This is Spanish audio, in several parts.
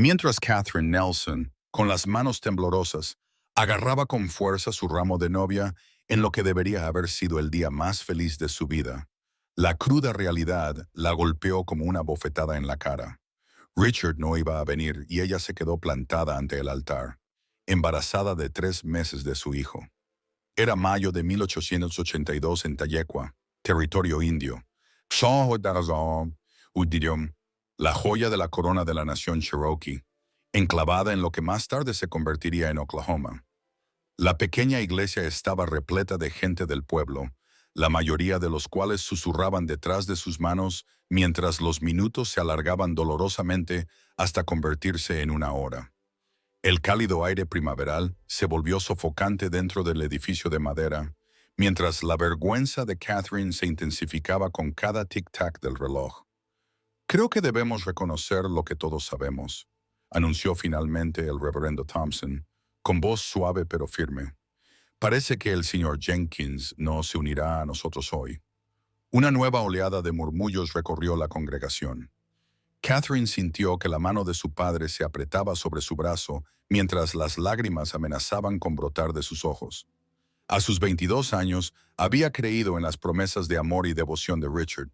Mientras Catherine Nelson, con las manos temblorosas, agarraba con fuerza su ramo de novia en lo que debería haber sido el día más feliz de su vida, la cruda realidad la golpeó como una bofetada en la cara. Richard no iba a venir y ella se quedó plantada ante el altar, embarazada de 3 meses de su hijo. Era mayo de 1882 en Tayecua, territorio indio. La joya de la corona de la nación Cherokee, enclavada en lo que más tarde se convertiría en Oklahoma. La pequeña iglesia estaba repleta de gente del pueblo, la mayoría de los cuales susurraban detrás de sus manos mientras los minutos se alargaban dolorosamente hasta convertirse en una hora. El cálido aire primaveral se volvió sofocante dentro del edificio de madera, mientras la vergüenza de Catherine se intensificaba con cada tic-tac del reloj. Creo que debemos reconocer lo que todos sabemos, anunció finalmente el reverendo Thompson, con voz suave pero firme. Parece que el señor Jenkins no se unirá a nosotros hoy. Una nueva oleada de murmullos recorrió la congregación. Catherine sintió que la mano de su padre se apretaba sobre su brazo mientras las lágrimas amenazaban con brotar de sus ojos. A sus 22 años, había creído en las promesas de amor y devoción de Richard.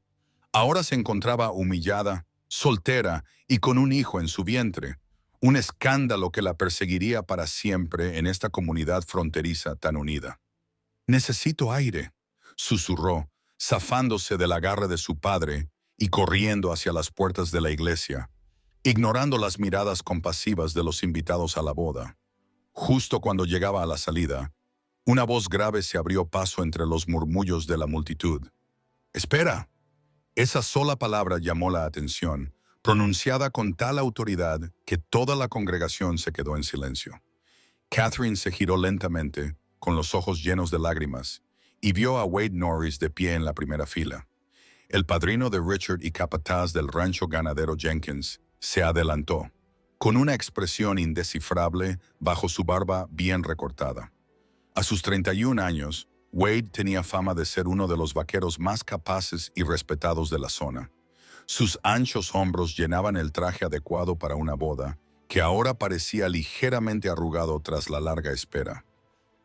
Ahora se encontraba humillada, soltera y con un hijo en su vientre, un escándalo que la perseguiría para siempre en esta comunidad fronteriza tan unida. «Necesito aire», susurró, zafándose del agarre de su padre y corriendo hacia las puertas de la iglesia, ignorando las miradas compasivas de los invitados a la boda. Justo cuando llegaba a la salida, una voz grave se abrió paso entre los murmullos de la multitud. «¡Espera!». Esa sola palabra llamó la atención, pronunciada con tal autoridad que toda la congregación se quedó en silencio. Catherine se giró lentamente, con los ojos llenos de lágrimas, y vio a Wade Norris de pie en la primera fila. El padrino de Richard y capataz del rancho ganadero Jenkins se adelantó, con una expresión indescifrable bajo su barba bien recortada. A sus 31 años, Wade tenía fama de ser uno de los vaqueros más capaces y respetados de la zona. Sus anchos hombros llenaban el traje adecuado para una boda, que ahora parecía ligeramente arrugado tras la larga espera.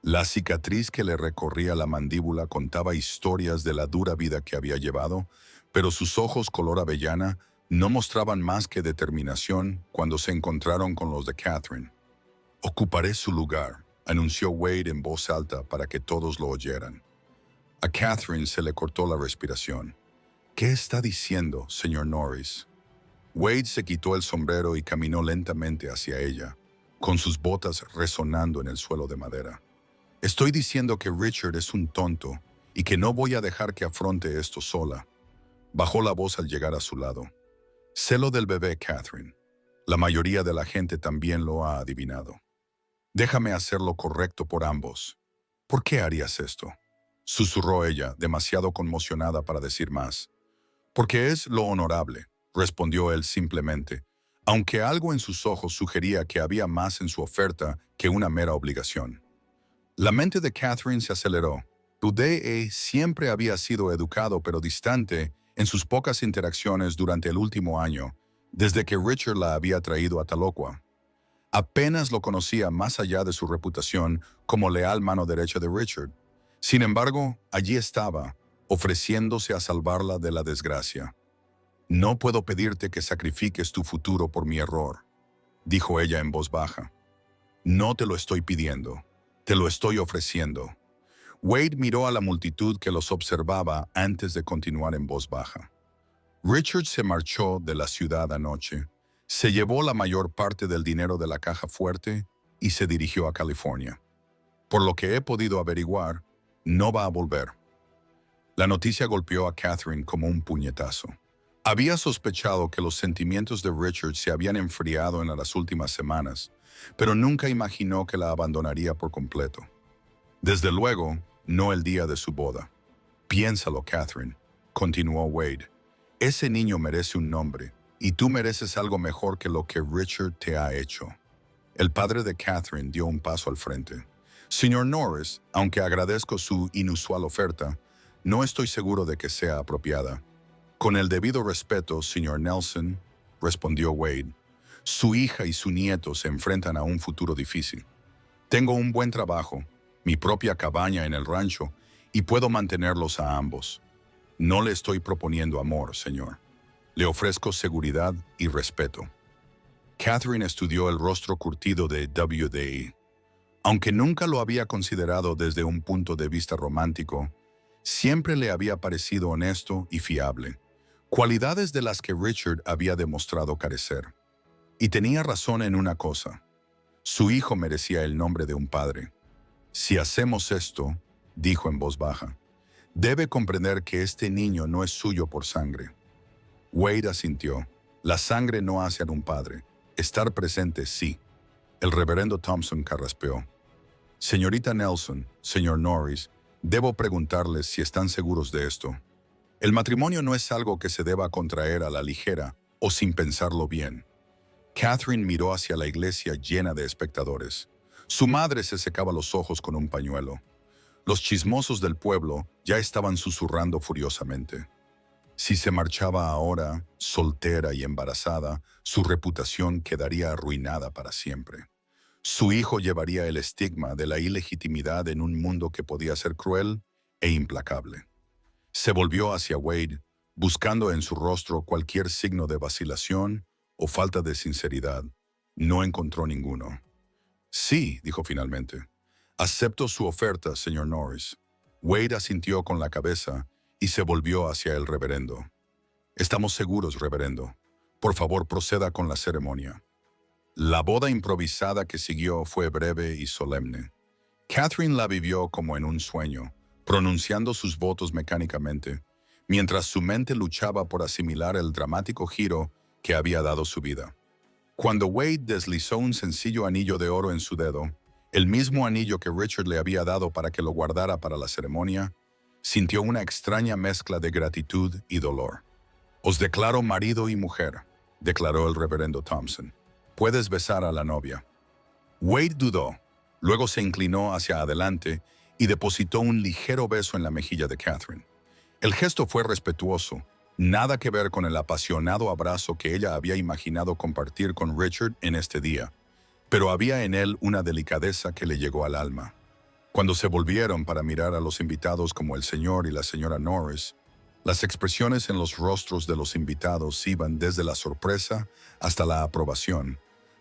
La cicatriz que le recorría la mandíbula contaba historias de la dura vida que había llevado, pero sus ojos color avellana no mostraban más que determinación cuando se encontraron con los de Catherine. «Ocuparé su lugar», anunció Wade en voz alta para que todos lo oyeran. A Catherine se le cortó la respiración. «¿Qué está diciendo, señor Norris?». Wade se quitó el sombrero y caminó lentamente hacia ella, con sus botas resonando en el suelo de madera. «Estoy diciendo que Richard es un tonto y que no voy a dejar que afronte esto sola». Bajó la voz al llegar a su lado. «Sé lo del bebé, Catherine. La mayoría de la gente también lo ha adivinado. Déjame hacer lo correcto por ambos». «¿Por qué harías esto?», susurró ella, demasiado conmocionada para decir más. «Porque es lo honorable», respondió él simplemente, aunque algo en sus ojos sugería que había más en su oferta que una mera obligación. La mente de Catherine se aceleró. Budé siempre había sido educado pero distante en sus pocas interacciones durante el último año, desde que Richard la había traído a Tahlequah. Apenas lo conocía más allá de su reputación como leal mano derecha de Richard. Sin embargo, allí estaba, ofreciéndose a salvarla de la desgracia. «No puedo pedirte que sacrifiques tu futuro por mi error», dijo ella en voz baja. «No te lo estoy pidiendo, te lo estoy ofreciendo». Wade miró a la multitud que los observaba antes de continuar en voz baja. «Richard se marchó de la ciudad anoche, se llevó la mayor parte del dinero de la caja fuerte y se dirigió a California. Por lo que he podido averiguar, no va a volver». La noticia golpeó a Catherine como un puñetazo. Había sospechado que los sentimientos de Richard se habían enfriado en las últimas semanas, pero nunca imaginó que la abandonaría por completo. Desde luego, no el día de su boda. «Piénsalo, Catherine», continuó Wade. «Ese niño merece un nombre, y tú mereces algo mejor que lo que Richard te ha hecho». El padre de Catherine dio un paso al frente. «Señor Norris, aunque agradezco su inusual oferta, no estoy seguro de que sea apropiada». «Con el debido respeto, señor Nelson», respondió Wade. Su hija y su nieto se enfrentan a un futuro difícil. Tengo un buen trabajo, mi propia cabaña en el rancho, y puedo mantenerlos a ambos. No le estoy proponiendo amor, señor. Le ofrezco seguridad y respeto. Catherine estudió el rostro curtido de W.D. Aunque nunca lo había considerado desde un punto de vista romántico, siempre le había parecido honesto y fiable, cualidades de las que Richard había demostrado carecer. Y tenía razón en una cosa: su hijo merecía el nombre de un padre. Si hacemos esto, dijo en voz baja, debe comprender que este niño no es suyo por sangre. Wade asintió. La sangre no hace a un padre. Estar presente sí. El reverendo Thompson carraspeó. Señorita Nelson, señor Norris, debo preguntarles si están seguros de esto. El matrimonio no es algo que se deba contraer a la ligera o sin pensarlo bien. Catherine miró hacia la iglesia llena de espectadores. Su madre se secaba los ojos con un pañuelo. Los chismosos del pueblo ya estaban susurrando furiosamente. Si se marchaba ahora, soltera y embarazada, su reputación quedaría arruinada para siempre. Su hijo llevaría el estigma de la ilegitimidad en un mundo que podía ser cruel e implacable. Se volvió hacia Wade, buscando en su rostro cualquier signo de vacilación o falta de sinceridad. No encontró ninguno. Sí, dijo finalmente. Acepto su oferta, señor Norris. Wade asintió con la cabeza y se volvió hacia el reverendo. Estamos seguros, reverendo. Por favor, proceda con la ceremonia. La boda improvisada que siguió fue breve y solemne. Catherine la vivió como en un sueño, pronunciando sus votos mecánicamente, mientras su mente luchaba por asimilar el dramático giro que había dado su vida. Cuando Wade deslizó un sencillo anillo de oro en su dedo, el mismo anillo que Richard le había dado para que lo guardara para la ceremonia, sintió una extraña mezcla de gratitud y dolor. «Os declaro marido y mujer», declaró el reverendo Thompson. «Puedes besar a la novia». Wade dudó, luego se inclinó hacia adelante y depositó un ligero beso en la mejilla de Catherine. El gesto fue respetuoso, nada que ver con el apasionado abrazo que ella había imaginado compartir con Richard en este día, pero había en él una delicadeza que le llegó al alma. Cuando se volvieron para mirar a los invitados como el señor y la señora Norris, las expresiones en los rostros de los invitados iban desde la sorpresa hasta la aprobación,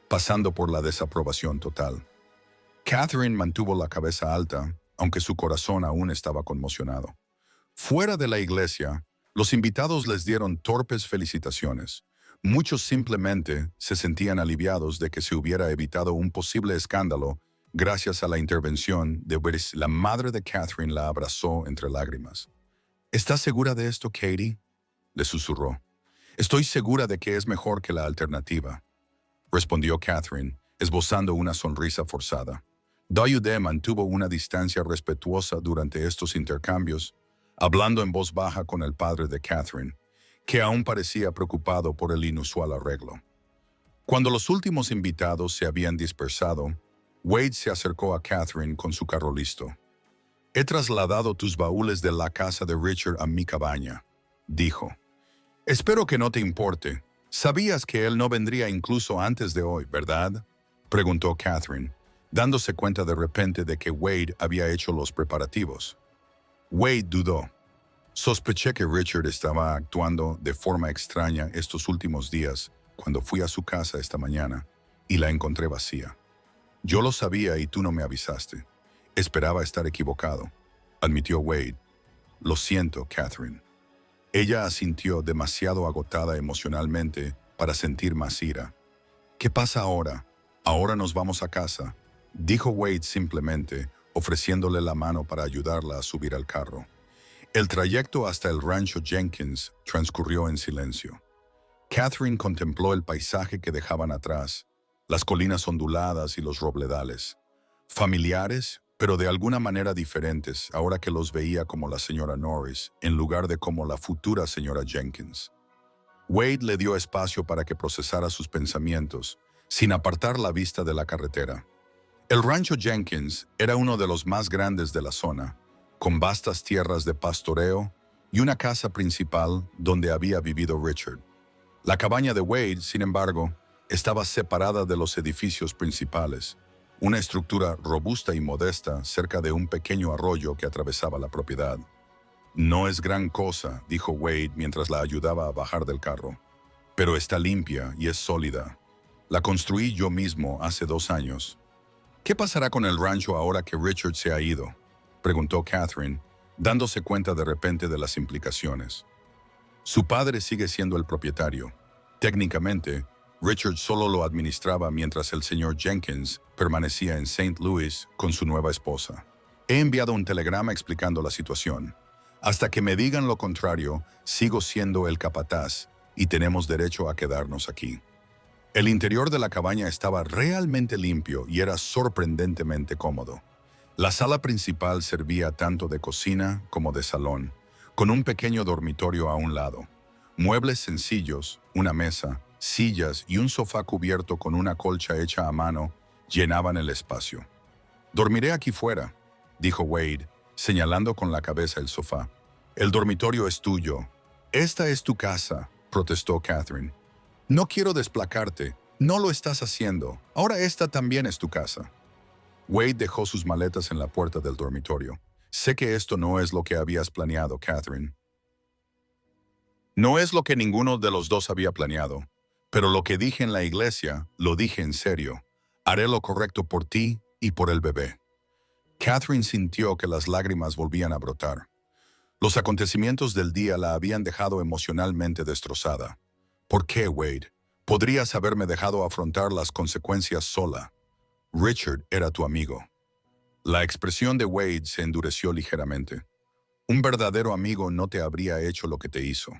pasando por la desaprobación total. Catherine mantuvo la cabeza alta, aunque su corazón aún estaba conmocionado. Fuera de la iglesia, los invitados les dieron torpes felicitaciones. Muchos simplemente se sentían aliviados de que se hubiera evitado un posible escándalo gracias a la intervención de Willis. La madre de Catherine la abrazó entre lágrimas. «¿Estás segura de esto, Katie?», le susurró. «Estoy segura de que es mejor que la alternativa», respondió Catherine, esbozando una sonrisa forzada. W.D. mantuvo una distancia respetuosa durante estos intercambios, hablando en voz baja con el padre de Catherine, que aún parecía preocupado por el inusual arreglo. Cuando los últimos invitados se habían dispersado, Wade se acercó a Catherine con su carro listo. «He trasladado tus baúles de la casa de Richard a mi cabaña», dijo. «Espero que no te importe. Sabías que él no vendría incluso antes de hoy, ¿verdad?», preguntó Catherine, dándose cuenta de repente de que Wade había hecho los preparativos. Wade dudó. «Sospeché que Richard estaba actuando de forma extraña estos últimos días cuando fui a su casa esta mañana y la encontré vacía. Yo lo sabía y tú no me avisaste. Esperaba estar equivocado», admitió Wade. «Lo siento, Catherine». Ella asintió, demasiado agotada emocionalmente para sentir más ira. «¿Qué pasa ahora? Ahora nos vamos a casa», dijo Wade simplemente, ofreciéndole la mano para ayudarla a subir al carro. El trayecto hasta el rancho Jenkins transcurrió en silencio. Catherine contempló el paisaje que dejaban atrás, las colinas onduladas y los robledales. Familiares, pero de alguna manera diferentes ahora que los veía como la señora Norris, en lugar de como la futura señora Jenkins. Wade le dio espacio para que procesara sus pensamientos, sin apartar la vista de la carretera. El rancho Jenkins era uno de los más grandes de la zona, con vastas tierras de pastoreo y una casa principal donde había vivido Richard. La cabaña de Wade, sin embargo, estaba separada de los edificios principales, una estructura robusta y modesta cerca de un pequeño arroyo que atravesaba la propiedad. No es gran cosa, dijo Wade mientras la ayudaba a bajar del carro, pero está limpia y es sólida. La construí yo mismo hace 2 años. ¿Qué pasará con el rancho ahora que Richard se ha ido?, preguntó Catherine, dándose cuenta de repente de las implicaciones. Su padre sigue siendo el propietario. Técnicamente, Richard solo lo administraba mientras el señor Jenkins permanecía en St. Louis con su nueva esposa. He enviado un telegrama explicando la situación. Hasta que me digan lo contrario, sigo siendo el capataz y tenemos derecho a quedarnos aquí. El interior de la cabaña estaba realmente limpio y era sorprendentemente cómodo. La sala principal servía tanto de cocina como de salón, con un pequeño dormitorio a un lado. Muebles sencillos, una mesa, sillas y un sofá cubierto con una colcha hecha a mano llenaban el espacio. «Dormiré aquí fuera», dijo Wade, señalando con la cabeza el sofá. «El dormitorio es tuyo». «Esta es tu casa», protestó Catherine. «No quiero desplacarte. No lo estás haciendo. Ahora esta también es tu casa». Wade dejó sus maletas en la puerta del dormitorio. «Sé que esto no es lo que habías planeado, Catherine». «No es lo que ninguno de los dos había planeado, pero lo que dije en la iglesia, lo dije en serio. Haré lo correcto por ti y por el bebé». Catherine sintió que las lágrimas volvían a brotar. Los acontecimientos del día la habían dejado emocionalmente destrozada. «¿Por qué, Wade? Podrías haberme dejado afrontar las consecuencias sola. Richard era tu amigo». La expresión de Wade se endureció ligeramente. «Un verdadero amigo no te habría hecho lo que te hizo.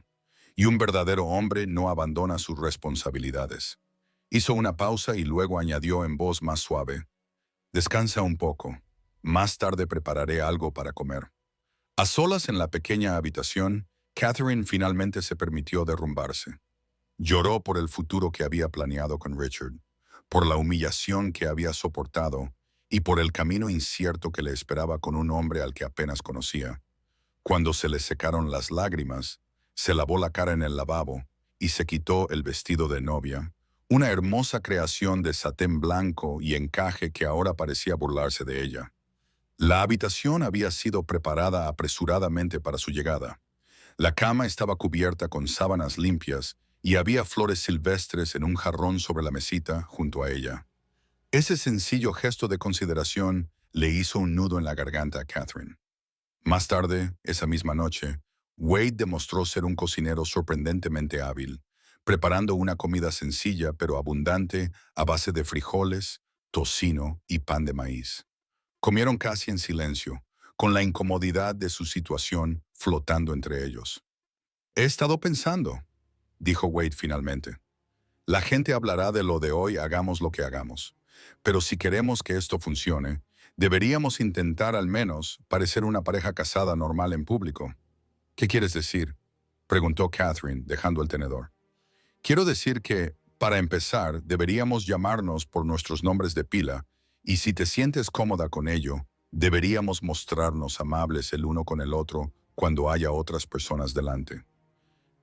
Y un verdadero hombre no abandona sus responsabilidades». Hizo una pausa y luego añadió en voz más suave: «Descansa un poco. Más tarde prepararé algo para comer». A solas en la pequeña habitación, Catherine finalmente se permitió derrumbarse. Lloró por el futuro que había planeado con Richard, por la humillación que había soportado y por el camino incierto que le esperaba con un hombre al que apenas conocía. Cuando se le secaron las lágrimas, se lavó la cara en el lavabo y se quitó el vestido de novia, una hermosa creación de satén blanco y encaje que ahora parecía burlarse de ella. La habitación había sido preparada apresuradamente para su llegada. La cama estaba cubierta con sábanas limpias y había flores silvestres en un jarrón sobre la mesita junto a ella. Ese sencillo gesto de consideración le hizo un nudo en la garganta a Catherine. Más tarde, esa misma noche, Wade demostró ser un cocinero sorprendentemente hábil, preparando una comida sencilla pero abundante a base de frijoles, tocino y pan de maíz. Comieron casi en silencio, con la incomodidad de su situación flotando entre ellos. «He estado pensando», dijo Wade finalmente. «La gente hablará de lo de hoy, hagamos lo que hagamos. Pero si queremos que esto funcione, deberíamos intentar al menos parecer una pareja casada normal en público». «¿Qué quieres decir?», preguntó Catherine, dejando el tenedor. «Quiero decir que, para empezar, deberíamos llamarnos por nuestros nombres de pila, y si te sientes cómoda con ello, deberíamos mostrarnos amables el uno con el otro cuando haya otras personas delante».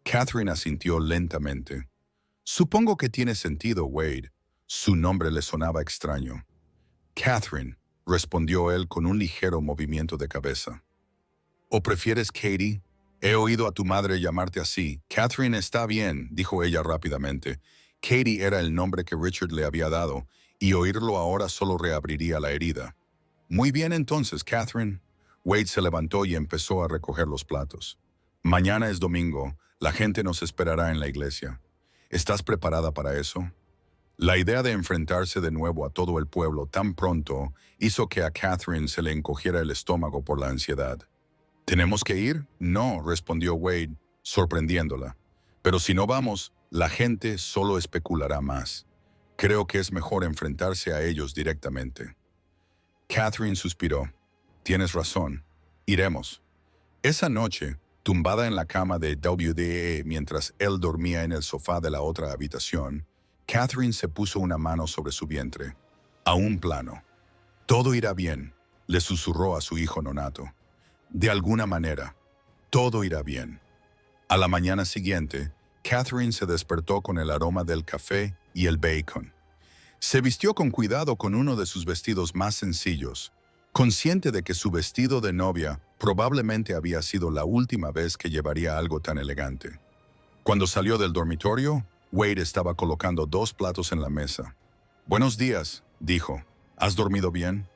Catherine asintió lentamente. «Supongo que tiene sentido, Wade». Su nombre le sonaba extraño. «Catherine», respondió él con un ligero movimiento de cabeza. «¿O prefieres Katie? He oído a tu madre llamarte así». «Catherine está bien», dijo ella rápidamente. Katie era el nombre que Richard le había dado, y oírlo ahora solo reabriría la herida. «Muy bien entonces, Catherine». Wade se levantó y empezó a recoger los platos. «Mañana es domingo. La gente nos esperará en la iglesia. ¿Estás preparada para eso?». La idea de enfrentarse de nuevo a todo el pueblo tan pronto hizo que a Catherine se le encogiera el estómago por la ansiedad. «¿Tenemos que ir?». «No», respondió Wade, sorprendiéndola. «Pero si no vamos, la gente solo especulará más. Creo que es mejor enfrentarse a ellos directamente». Catherine suspiró. «Tienes razón. Iremos». Esa noche, tumbada en la cama de WDE mientras él dormía en el sofá de la otra habitación, Catherine se puso una mano sobre su vientre. «A un plano. Todo irá bien», le susurró a su hijo nonato. «De alguna manera, todo irá bien». A la mañana siguiente, Catherine se despertó con el aroma del café y el bacon. Se vistió con cuidado con uno de sus vestidos más sencillos, consciente de que su vestido de novia probablemente había sido la última vez que llevaría algo tan elegante. Cuando salió del dormitorio, Wade estaba colocando 2 platos en la mesa. «Buenos días», dijo. «¿Has dormido bien?»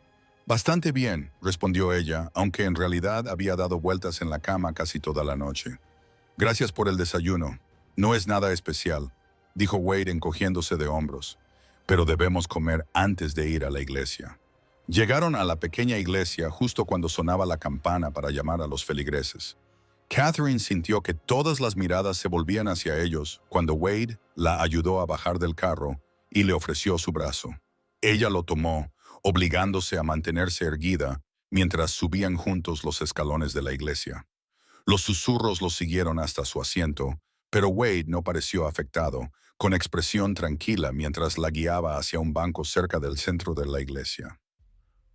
«Bastante bien», respondió ella, aunque en realidad había dado vueltas en la cama casi toda la noche. «Gracias por el desayuno. No es nada especial», dijo Wade encogiéndose de hombros. «Pero debemos comer antes de ir a la iglesia». Llegaron a la pequeña iglesia justo cuando sonaba la campana para llamar a los feligreses. Catherine sintió que todas las miradas se volvían hacia ellos cuando Wade la ayudó a bajar del carro y le ofreció su brazo. Ella lo tomó, obligándose a mantenerse erguida mientras subían juntos los escalones de la iglesia. Los susurros los siguieron hasta su asiento, pero Wade no pareció afectado, con expresión tranquila mientras la guiaba hacia un banco cerca del centro de la iglesia.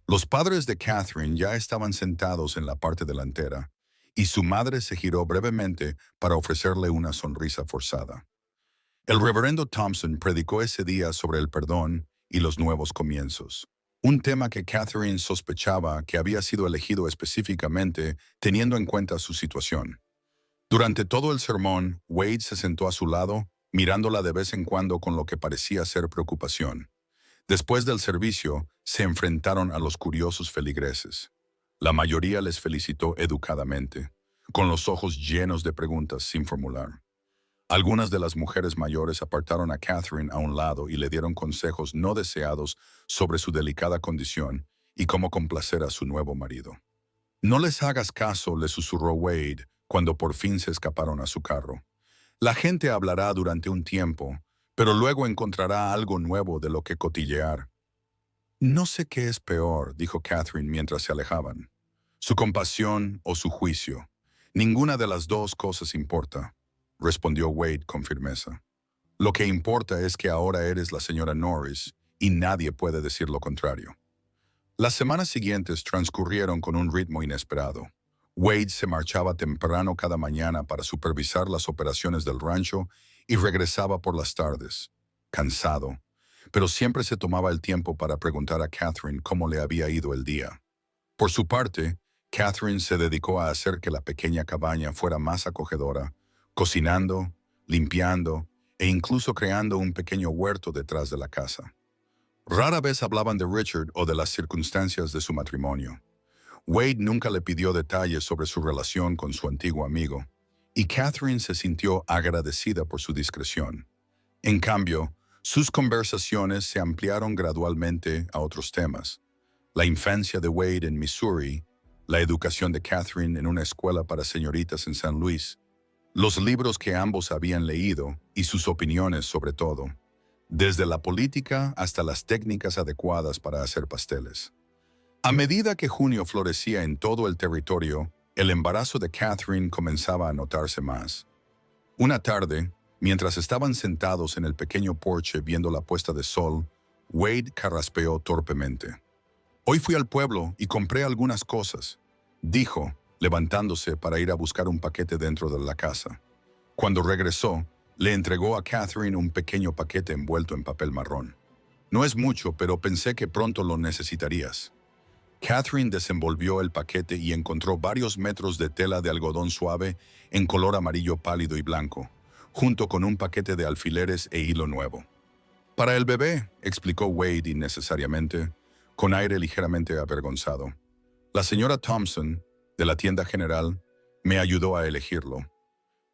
Los padres de Catherine ya estaban sentados en la parte delantera, y su madre se giró brevemente para ofrecerle una sonrisa forzada. El reverendo Thompson predicó ese día sobre el perdón y los nuevos comienzos, un tema que Catherine sospechaba que había sido elegido específicamente teniendo en cuenta su situación. Durante todo el sermón, Wade se sentó a su lado, mirándola de vez en cuando con lo que parecía ser preocupación. Después del servicio, se enfrentaron a los curiosos feligreses. La mayoría les felicitó educadamente, con los ojos llenos de preguntas sin formular. Algunas de las mujeres mayores apartaron a Catherine a un lado y le dieron consejos no deseados sobre su delicada condición y cómo complacer a su nuevo marido. «No les hagas caso», le susurró Wade cuando por fin se escaparon a su carro. «La gente hablará durante un tiempo, pero luego encontrará algo nuevo de lo que cotillear». «No sé qué es peor», dijo Catherine mientras se alejaban. «Su compasión o su juicio. Ninguna de las dos cosas importa», respondió Wade con firmeza. «Lo que importa es que ahora eres la señora Norris y nadie puede decir lo contrario». Las semanas siguientes transcurrieron con un ritmo inesperado. Wade se marchaba temprano cada mañana para supervisar las operaciones del rancho y regresaba por las tardes, cansado, pero siempre se tomaba el tiempo para preguntar a Catherine cómo le había ido el día. Por su parte, Catherine se dedicó a hacer que la pequeña cabaña fuera más acogedora, cocinando, limpiando e incluso creando un pequeño huerto detrás de la casa. Rara vez hablaban de Richard o de las circunstancias de su matrimonio. Wade nunca le pidió detalles sobre su relación con su antiguo amigo, y Catherine se sintió agradecida por su discreción. En cambio, sus conversaciones se ampliaron gradualmente a otros temas: la infancia de Wade en Missouri, la educación de Catherine en una escuela para señoritas en San Luis, los libros que ambos habían leído y sus opiniones sobre todo, desde la política hasta las técnicas adecuadas para hacer pasteles. A medida que junio florecía en todo el territorio, el embarazo de Catherine comenzaba a notarse más. Una tarde, mientras estaban sentados en el pequeño porche viendo la puesta de sol, Wade carraspeó torpemente. «Hoy fui al pueblo y compré algunas cosas», dijo, levantándose para ir a buscar un paquete dentro de la casa. Cuando regresó, le entregó a Catherine un pequeño paquete envuelto en papel marrón. «No es mucho, pero pensé que pronto lo necesitarías». Catherine desenvolvió el paquete y encontró varios metros de tela de algodón suave en color amarillo pálido y blanco, junto con un paquete de alfileres e hilo nuevo. «Para el bebé», explicó Wade innecesariamente, con aire ligeramente avergonzado. «La señora Thompson, de la tienda general, me ayudó a elegirlo.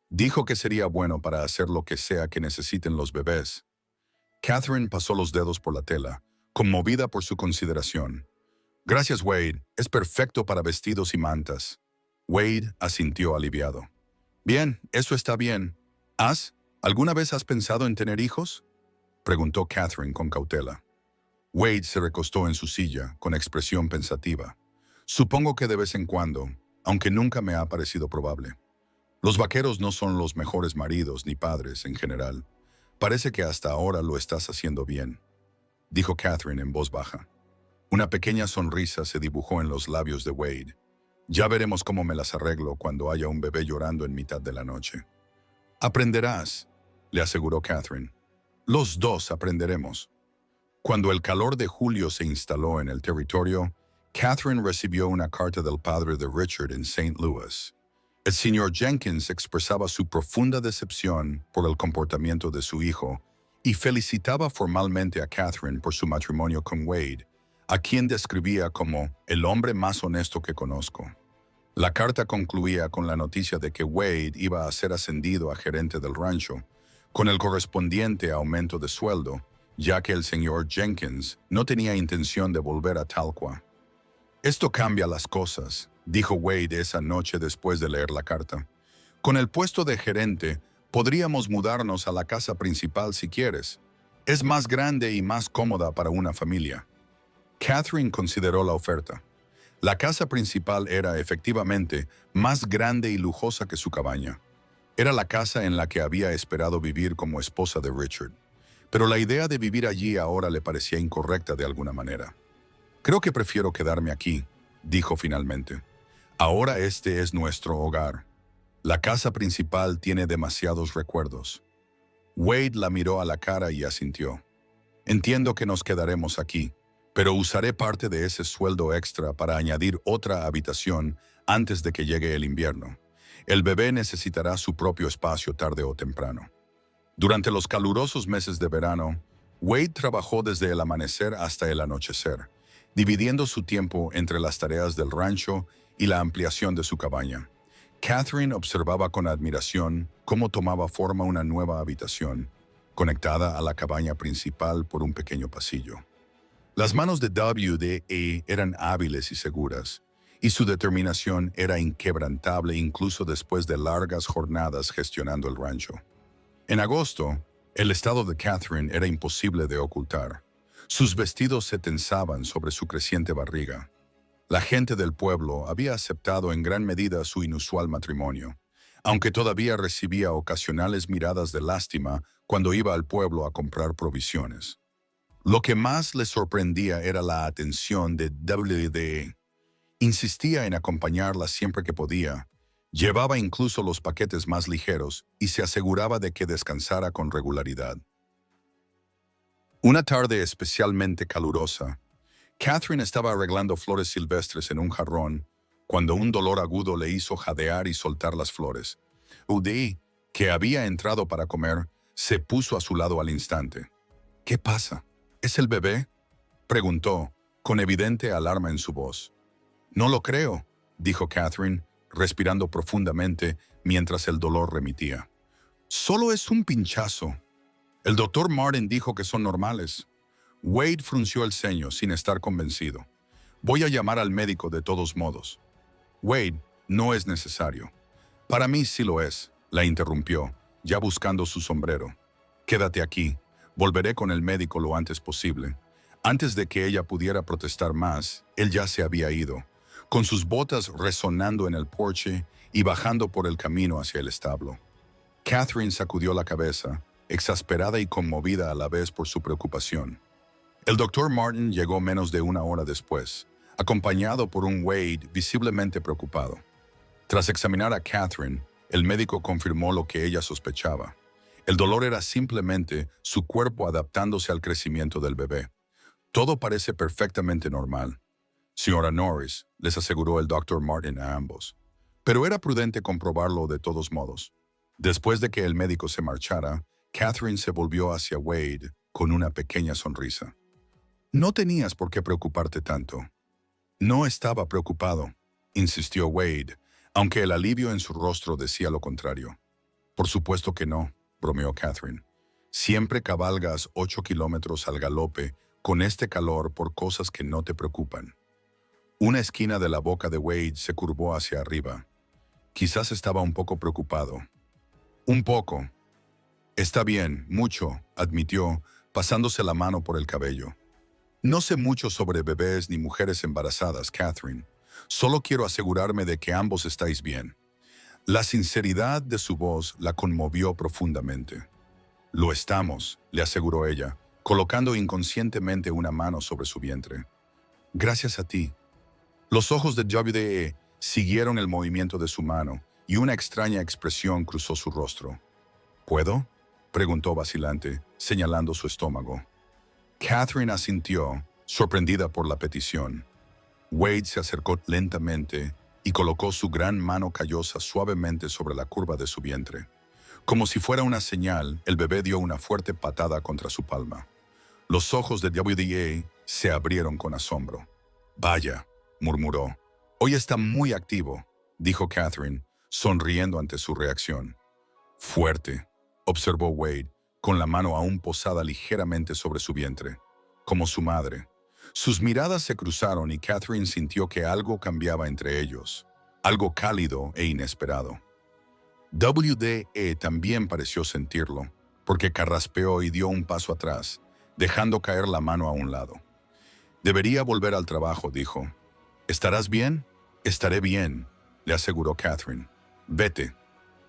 Dijo que sería bueno para hacer lo que sea que necesiten los bebés». Catherine pasó los dedos por la tela, conmovida por su consideración. «Gracias, Wade. Es perfecto para vestidos y mantas». Wade asintió aliviado. «Bien, eso está bien. ¿Alguna vez has pensado en tener hijos?», preguntó Catherine con cautela. Wade se recostó en su silla, con expresión pensativa. «Supongo que de vez en cuando, aunque nunca me ha parecido probable. Los vaqueros no son los mejores maridos ni padres en general. Parece que hasta ahora lo estás haciendo bien», dijo Catherine en voz baja. Una pequeña sonrisa se dibujó en los labios de Wade. «Ya veremos cómo me las arreglo cuando haya un bebé llorando en mitad de la noche». «Aprenderás», le aseguró Catherine. Los dos aprenderemos. Cuando el calor de julio se instaló en el territorio, Catherine recibió una carta del padre de Richard en St. Louis. El señor Jenkins expresaba su profunda decepción por el comportamiento de su hijo y felicitaba formalmente a Catherine por su matrimonio con Wade, a quien describía como el hombre más honesto que conozco. La carta concluía con la noticia de que Wade iba a ser ascendido a gerente del rancho, con el correspondiente aumento de sueldo, ya que el señor Jenkins no tenía intención de volver a Talcua. Esto cambia las cosas, dijo Wade esa noche después de leer la carta. Con el puesto de gerente, podríamos mudarnos a la casa principal si quieres. Es más grande y más cómoda para una familia. Catherine consideró la oferta. La casa principal era efectivamente más grande y lujosa que su cabaña. Era la casa en la que había esperado vivir como esposa de Richard. Pero la idea de vivir allí ahora le parecía incorrecta de alguna manera. Creo que prefiero quedarme aquí, dijo finalmente. Ahora este es nuestro hogar. La casa principal tiene demasiados recuerdos. Wade la miró a la cara y asintió. Entiendo que nos quedaremos aquí, pero usaré parte de ese sueldo extra para añadir otra habitación antes de que llegue el invierno. El bebé necesitará su propio espacio tarde o temprano. Durante los calurosos meses de verano, Wade trabajó desde el amanecer hasta el anochecer, dividiendo su tiempo entre las tareas del rancho y la ampliación de su cabaña. Catherine observaba con admiración cómo tomaba forma una nueva habitación, conectada a la cabaña principal por un pequeño pasillo. Las manos de W.D.E. eran hábiles y seguras, y su determinación era inquebrantable incluso después de largas jornadas gestionando el rancho. En agosto, el estado de Catherine era imposible de ocultar. Sus vestidos se tensaban sobre su creciente barriga. La gente del pueblo había aceptado en gran medida su inusual matrimonio, aunque todavía recibía ocasionales miradas de lástima cuando iba al pueblo a comprar provisiones. Lo que más le sorprendía era la atención de W.D.E. Insistía en acompañarla siempre que podía. Llevaba incluso los paquetes más ligeros y se aseguraba de que descansara con regularidad. Una tarde especialmente calurosa, Catherine estaba arreglando flores silvestres en un jarrón cuando un dolor agudo le hizo jadear y soltar las flores. Udí, que había entrado para comer, se puso a su lado al instante. ¿Qué pasa? ¿Es el bebé?, preguntó, con evidente alarma en su voz. No lo creo, dijo Catherine, respirando profundamente mientras el dolor remitía. Solo es un pinchazo. El doctor Martin dijo que son normales. Wade frunció el ceño sin estar convencido. Voy a llamar al médico de todos modos. Wade, no es necesario. Para mí sí lo es, la interrumpió, ya buscando su sombrero. Quédate aquí. Volveré con el médico lo antes posible. Antes de que ella pudiera protestar más, él ya se había ido, con sus botas resonando en el porche y bajando por el camino hacia el establo. Catherine sacudió la cabeza, exasperada y conmovida a la vez por su preocupación. El doctor Martin llegó menos de una hora después, acompañado por un Wade visiblemente preocupado. Tras examinar a Catherine, el médico confirmó lo que ella sospechaba. El dolor era simplemente su cuerpo adaptándose al crecimiento del bebé. Todo parece perfectamente normal. Señora Norris, les aseguró el doctor Martin a ambos. Pero era prudente comprobarlo de todos modos. Después de que el médico se marchara, Catherine se volvió hacia Wade con una pequeña sonrisa. No tenías por qué preocuparte tanto. No estaba preocupado, insistió Wade, aunque el alivio en su rostro decía lo contrario. Por supuesto que no, bromeó Catherine. Siempre cabalgas 8 kilómetros al galope con este calor por cosas que no te preocupan. Una esquina de la boca de Wade se curvó hacia arriba. Quizás estaba un poco preocupado. Un poco. Está bien, mucho, admitió, pasándose la mano por el cabello. No sé mucho sobre bebés ni mujeres embarazadas, Catherine. Solo quiero asegurarme de que ambos estáis bien. La sinceridad de su voz la conmovió profundamente. Lo estamos, le aseguró ella, colocando inconscientemente una mano sobre su vientre. Gracias a ti. Los ojos de W.D.E. siguieron el movimiento de su mano y una extraña expresión cruzó su rostro. ¿Puedo? preguntó vacilante, señalando su estómago. Catherine asintió, sorprendida por la petición. Wade se acercó lentamente y colocó su gran mano callosa suavemente sobre la curva de su vientre. Como si fuera una señal, el bebé dio una fuerte patada contra su palma. Los ojos de WDA se abrieron con asombro. «Vaya», murmuró. «Hoy está muy activo», dijo Catherine, sonriendo ante su reacción. «Fuerte», observó Wade, con la mano aún posada ligeramente sobre su vientre, como su madre. Sus miradas se cruzaron y Catherine sintió que algo cambiaba entre ellos, algo cálido e inesperado. WDE también pareció sentirlo, porque carraspeó y dio un paso atrás, dejando caer la mano a un lado. «Debería volver al trabajo», dijo. «¿Estarás bien?» «Estaré bien», le aseguró Catherine. «Vete».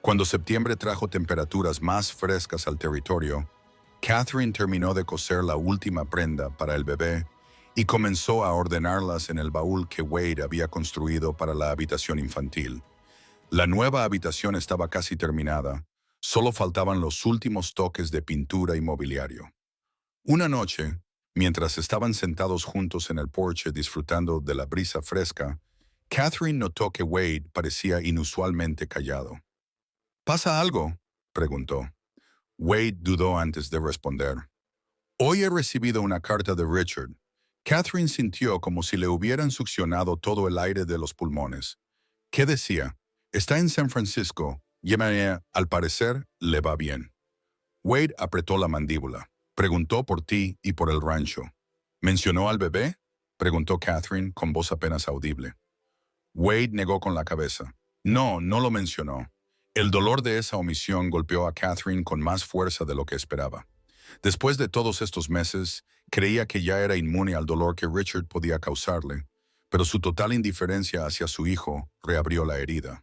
Cuando septiembre trajo temperaturas más frescas al territorio, Catherine terminó de coser la última prenda para el bebé y comenzó a ordenarlas en el baúl que Wade había construido para la habitación infantil. La nueva habitación estaba casi terminada, solo faltaban los últimos toques de pintura y mobiliario. Una noche, mientras estaban sentados juntos en el porche disfrutando de la brisa fresca, Catherine notó que Wade parecía inusualmente callado. «¿Pasa algo?», preguntó. Wade dudó antes de responder. «Hoy he recibido una carta de Richard». Catherine sintió como si le hubieran succionado todo el aire de los pulmones. ¿Qué decía? «Está en San Francisco. Al parecer, le va bien». Wade apretó la mandíbula. «Preguntó por ti y por el rancho». «¿Mencionó al bebé?», preguntó Catherine con voz apenas audible. Wade negó con la cabeza. «No, no lo mencionó». El dolor de esa omisión golpeó a Catherine con más fuerza de lo que esperaba. Después de todos estos meses, creía que ya era inmune al dolor que Richard podía causarle, pero su total indiferencia hacia su hijo reabrió la herida.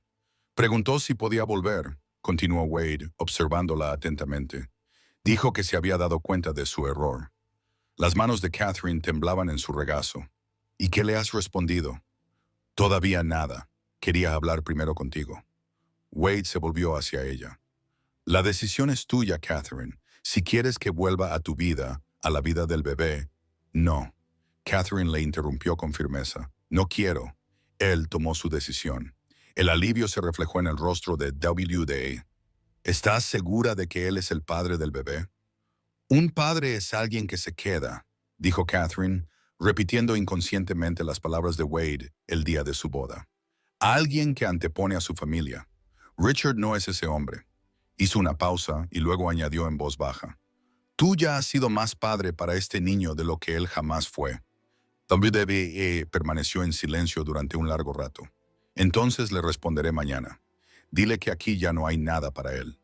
Preguntó si podía volver, continuó Wade, observándola atentamente. Dijo que se había dado cuenta de su error. Las manos de Catherine temblaban en su regazo. «¿Y qué le has respondido?» «Todavía nada. Quería hablar primero contigo». Wade se volvió hacia ella. «La decisión es tuya, Catherine. Si quieres que vuelva a tu vida, a la vida del bebé». «No». Catherine le interrumpió con firmeza. «No quiero». Él tomó su decisión. El alivio se reflejó en el rostro de WDA. «¿Estás segura de que él es el padre del bebé?» «Un padre es alguien que se queda», dijo Catherine, repitiendo inconscientemente las palabras de Wade el día de su boda. «Alguien que antepone a su familia. Richard no es ese hombre». Hizo una pausa y luego añadió en voz baja. «Tú ya has sido más padre para este niño de lo que él jamás fue». WDE permaneció en silencio durante un largo rato. «Entonces le responderé mañana. Dile que aquí ya no hay nada para él».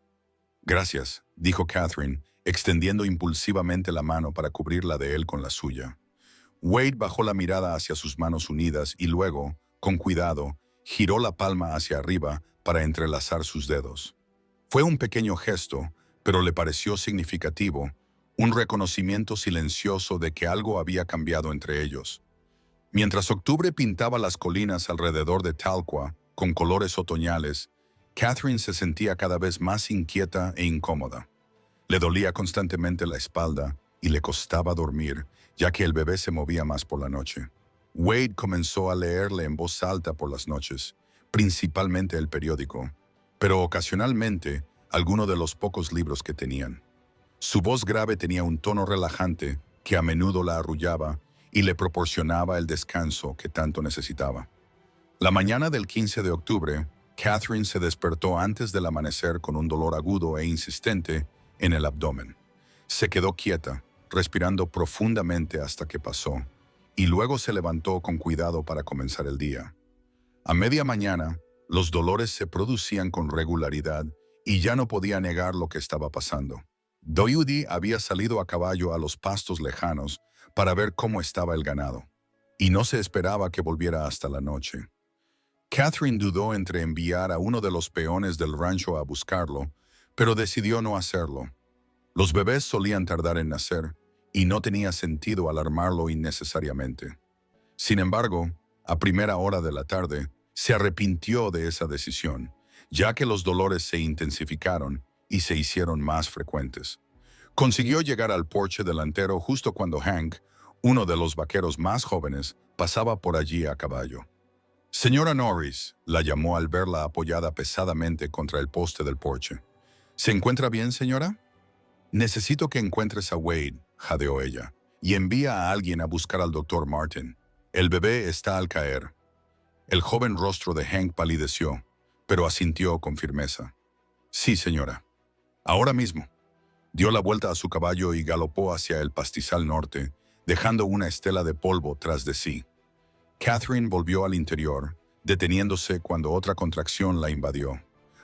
«Gracias», dijo Catherine, extendiendo impulsivamente la mano para cubrirla de él con la suya. Wade bajó la mirada hacia sus manos unidas y luego, con cuidado, giró la palma hacia arriba para entrelazar sus dedos. Fue un pequeño gesto, pero le pareció significativo, un reconocimiento silencioso de que algo había cambiado entre ellos. Mientras octubre pintaba las colinas alrededor de Talcua con colores otoñales, Catherine se sentía cada vez más inquieta e incómoda. Le dolía constantemente la espalda y le costaba dormir, ya que el bebé se movía más por la noche. Wade comenzó a leerle en voz alta por las noches, principalmente el periódico, pero ocasionalmente alguno de los pocos libros que tenían. Su voz grave tenía un tono relajante que a menudo la arrullaba y le proporcionaba el descanso que tanto necesitaba. La mañana del 15 de octubre, Catherine se despertó antes del amanecer con un dolor agudo e insistente en el abdomen. Se quedó quieta, respirando profundamente hasta que pasó, y luego se levantó con cuidado para comenzar el día. A media mañana, los dolores se producían con regularidad y ya no podía negar lo que estaba pasando. WD había salido a caballo a los pastos lejanos para ver cómo estaba el ganado, y no se esperaba que volviera hasta la noche. Catherine dudó entre enviar a uno de los peones del rancho a buscarlo, pero decidió no hacerlo. Los bebés solían tardar en nacer, y no tenía sentido alarmarlo innecesariamente. Sin embargo, a primera hora de la tarde, se arrepintió de esa decisión, ya que los dolores se intensificaron y se hicieron más frecuentes. Consiguió llegar al porche delantero justo cuando Hank, uno de los vaqueros más jóvenes, pasaba por allí a caballo. Señora Norris, la llamó al verla apoyada pesadamente contra el poste del porche. ¿Se encuentra bien, señora? Necesito que encuentres a Wade, jadeó ella, y envía a alguien a buscar al doctor Martin. El bebé está al caer. El joven rostro de Hank palideció, pero asintió con firmeza. Sí, señora. Ahora mismo. Dio la vuelta a su caballo y galopó hacia el pastizal norte, dejando una estela de polvo tras de sí. Catherine volvió al interior, deteniéndose cuando otra contracción la invadió.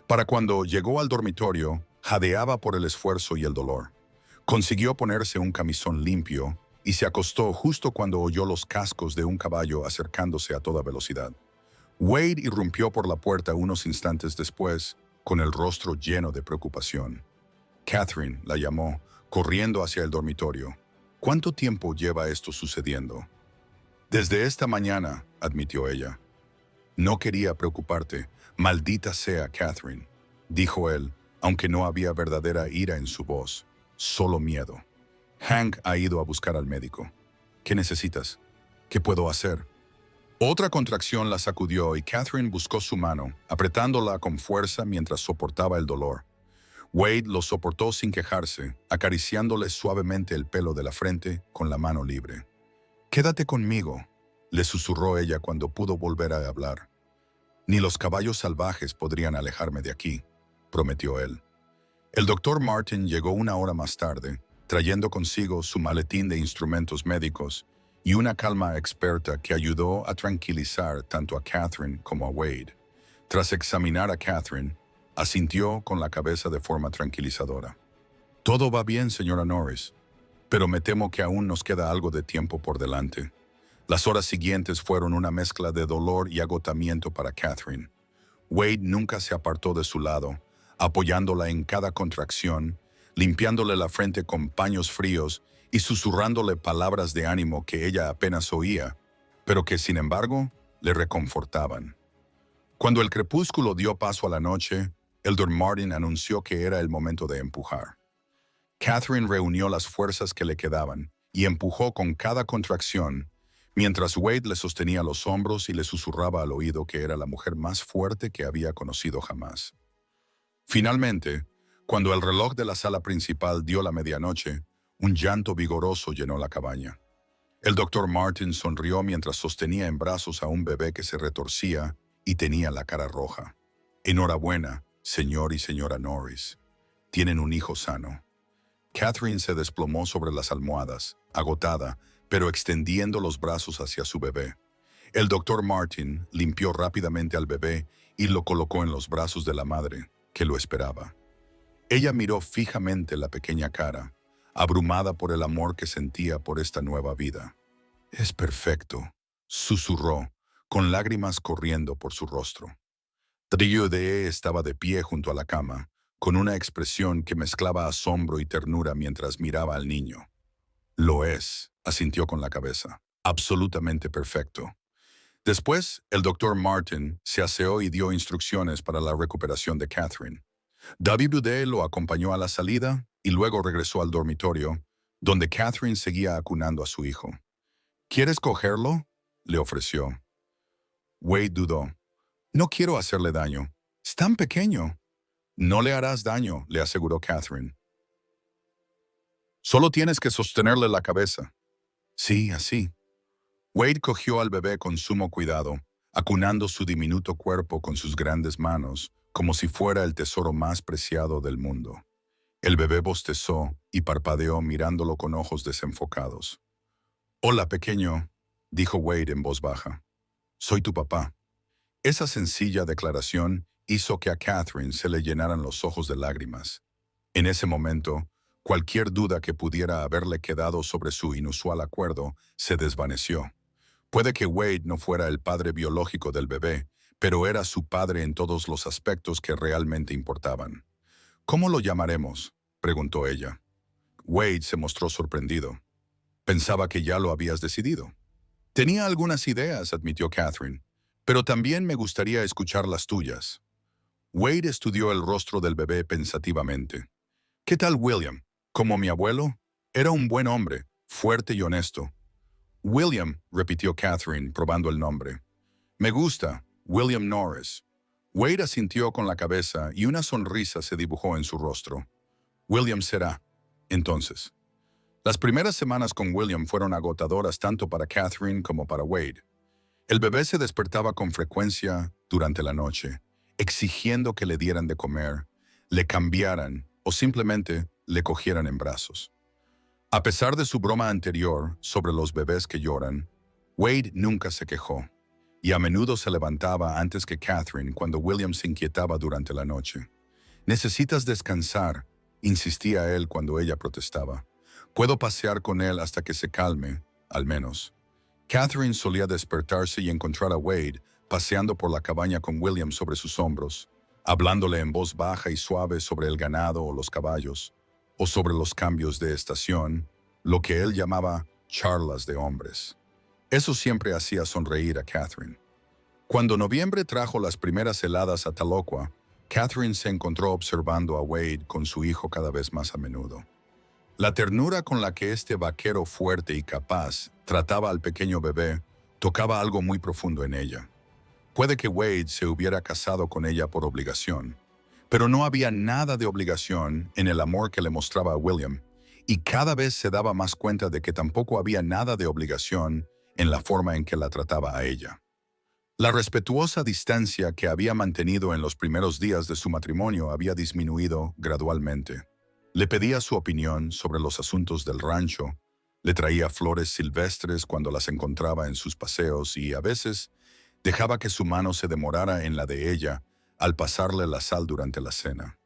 Para cuando llegó al dormitorio, jadeaba por el esfuerzo y el dolor. Consiguió ponerse un camisón limpio y se acostó justo cuando oyó los cascos de un caballo acercándose a toda velocidad. Wade irrumpió por la puerta unos instantes después, con el rostro lleno de preocupación. Catherine la llamó, corriendo hacia el dormitorio. ¿Cuánto tiempo lleva esto sucediendo? Desde esta mañana, admitió ella. No quería preocuparte. Maldita sea, Catherine, dijo él, aunque no había verdadera ira en su voz, solo miedo. Hank ha ido a buscar al médico. ¿Qué necesitas? ¿Qué puedo hacer? Otra contracción la sacudió y Catherine buscó su mano, apretándola con fuerza mientras soportaba el dolor. Wade lo soportó sin quejarse, acariciándole suavemente el pelo de la frente con la mano libre. «Quédate conmigo», le susurró ella cuando pudo volver a hablar. «Ni los caballos salvajes podrían alejarme de aquí», prometió él. El doctor Martin llegó una hora más tarde, trayendo consigo su maletín de instrumentos médicos y una calma experta que ayudó a tranquilizar tanto a Catherine como a Wade. Tras examinar a Catherine, asintió con la cabeza de forma tranquilizadora. «Todo va bien, señora Norris, pero me temo que aún nos queda algo de tiempo por delante». Las horas siguientes fueron una mezcla de dolor y agotamiento para Catherine. Wade nunca se apartó de su lado, apoyándola en cada contracción, limpiándole la frente con paños fríos y susurrándole palabras de ánimo que ella apenas oía, pero que, sin embargo, le reconfortaban. Cuando el crepúsculo dio paso a la noche, Elder Martin anunció que era el momento de empujar. Catherine reunió las fuerzas que le quedaban y empujó con cada contracción, mientras Wade le sostenía los hombros y le susurraba al oído que era la mujer más fuerte que había conocido jamás. Finalmente, cuando el reloj de la sala principal dio la medianoche, un llanto vigoroso llenó la cabaña. El doctor Martin sonrió mientras sostenía en brazos a un bebé que se retorcía y tenía la cara roja. «Enhorabuena, señor y señora Norris. Tienen un hijo sano». Catherine se desplomó sobre las almohadas, agotada, pero extendiendo los brazos hacia su bebé. El doctor Martin limpió rápidamente al bebé y lo colocó en los brazos de la madre, que lo esperaba. Ella miró fijamente la pequeña cara, abrumada por el amor que sentía por esta nueva vida. «Es perfecto», susurró, con lágrimas corriendo por su rostro. Triode estaba de pie junto a la cama, con una expresión que mezclaba asombro y ternura mientras miraba al niño. «Lo es», asintió con la cabeza. «Absolutamente perfecto». Después, el doctor Martin se aseó y dio instrucciones para la recuperación de Catherine. WD lo acompañó a la salida y luego regresó al dormitorio, donde Catherine seguía acunando a su hijo. «¿Quieres cogerlo?», le ofreció. Wade dudó. «No quiero hacerle daño. Es tan pequeño». «No le harás daño», le aseguró Catherine. «Solo tienes que sostenerle la cabeza». «Sí, así». Wade cogió al bebé con sumo cuidado, acunando su diminuto cuerpo con sus grandes manos, como si fuera el tesoro más preciado del mundo. El bebé bostezó y parpadeó mirándolo con ojos desenfocados. «Hola, pequeño», dijo Wade en voz baja. «Soy tu papá». Esa sencilla declaración hizo que a Catherine se le llenaran los ojos de lágrimas. En ese momento, cualquier duda que pudiera haberle quedado sobre su inusual acuerdo se desvaneció. Puede que Wade no fuera el padre biológico del bebé, pero era su padre en todos los aspectos que realmente importaban. «¿Cómo lo llamaremos?», preguntó ella. Wade se mostró sorprendido. «Pensaba que ya lo habías decidido». «Tenía algunas ideas», admitió Catherine, «pero también me gustaría escuchar las tuyas». Wade estudió el rostro del bebé pensativamente. ¿Qué tal William? ¿Como mi abuelo? Era un buen hombre, fuerte y honesto. William, repitió Catherine, probando el nombre. Me gusta, William Norris. Wade asintió con la cabeza y una sonrisa se dibujó en su rostro. William será. Entonces. Las primeras semanas con William fueron agotadoras tanto para Catherine como para Wade. El bebé se despertaba con frecuencia durante la noche, exigiendo que le dieran de comer, le cambiaran o simplemente le cogieran en brazos. A pesar de su broma anterior sobre los bebés que lloran, Wade nunca se quejó, y a menudo se levantaba antes que Catherine cuando William se inquietaba durante la noche. «Necesitas descansar», insistía él cuando ella protestaba. «Puedo pasear con él hasta que se calme, al menos». Catherine solía despertarse y encontrar a Wade paseando por la cabaña con William sobre sus hombros, hablándole en voz baja y suave sobre el ganado o los caballos, o sobre los cambios de estación, lo que él llamaba charlas de hombres. Eso siempre hacía sonreír a Catherine. Cuando noviembre trajo las primeras heladas a Tahlequah, Catherine se encontró observando a Wade con su hijo cada vez más a menudo. La ternura con la que este vaquero fuerte y capaz trataba al pequeño bebé tocaba algo muy profundo en ella. Puede que Wade se hubiera casado con ella por obligación, pero no había nada de obligación en el amor que le mostraba a William, y cada vez se daba más cuenta de que tampoco había nada de obligación en la forma en que la trataba a ella. La respetuosa distancia que había mantenido en los primeros días de su matrimonio había disminuido gradualmente. Le pedía su opinión sobre los asuntos del rancho, le traía flores silvestres cuando las encontraba en sus paseos y, a veces, dejaba que su mano se demorara en la de ella al pasarle la sal durante la cena.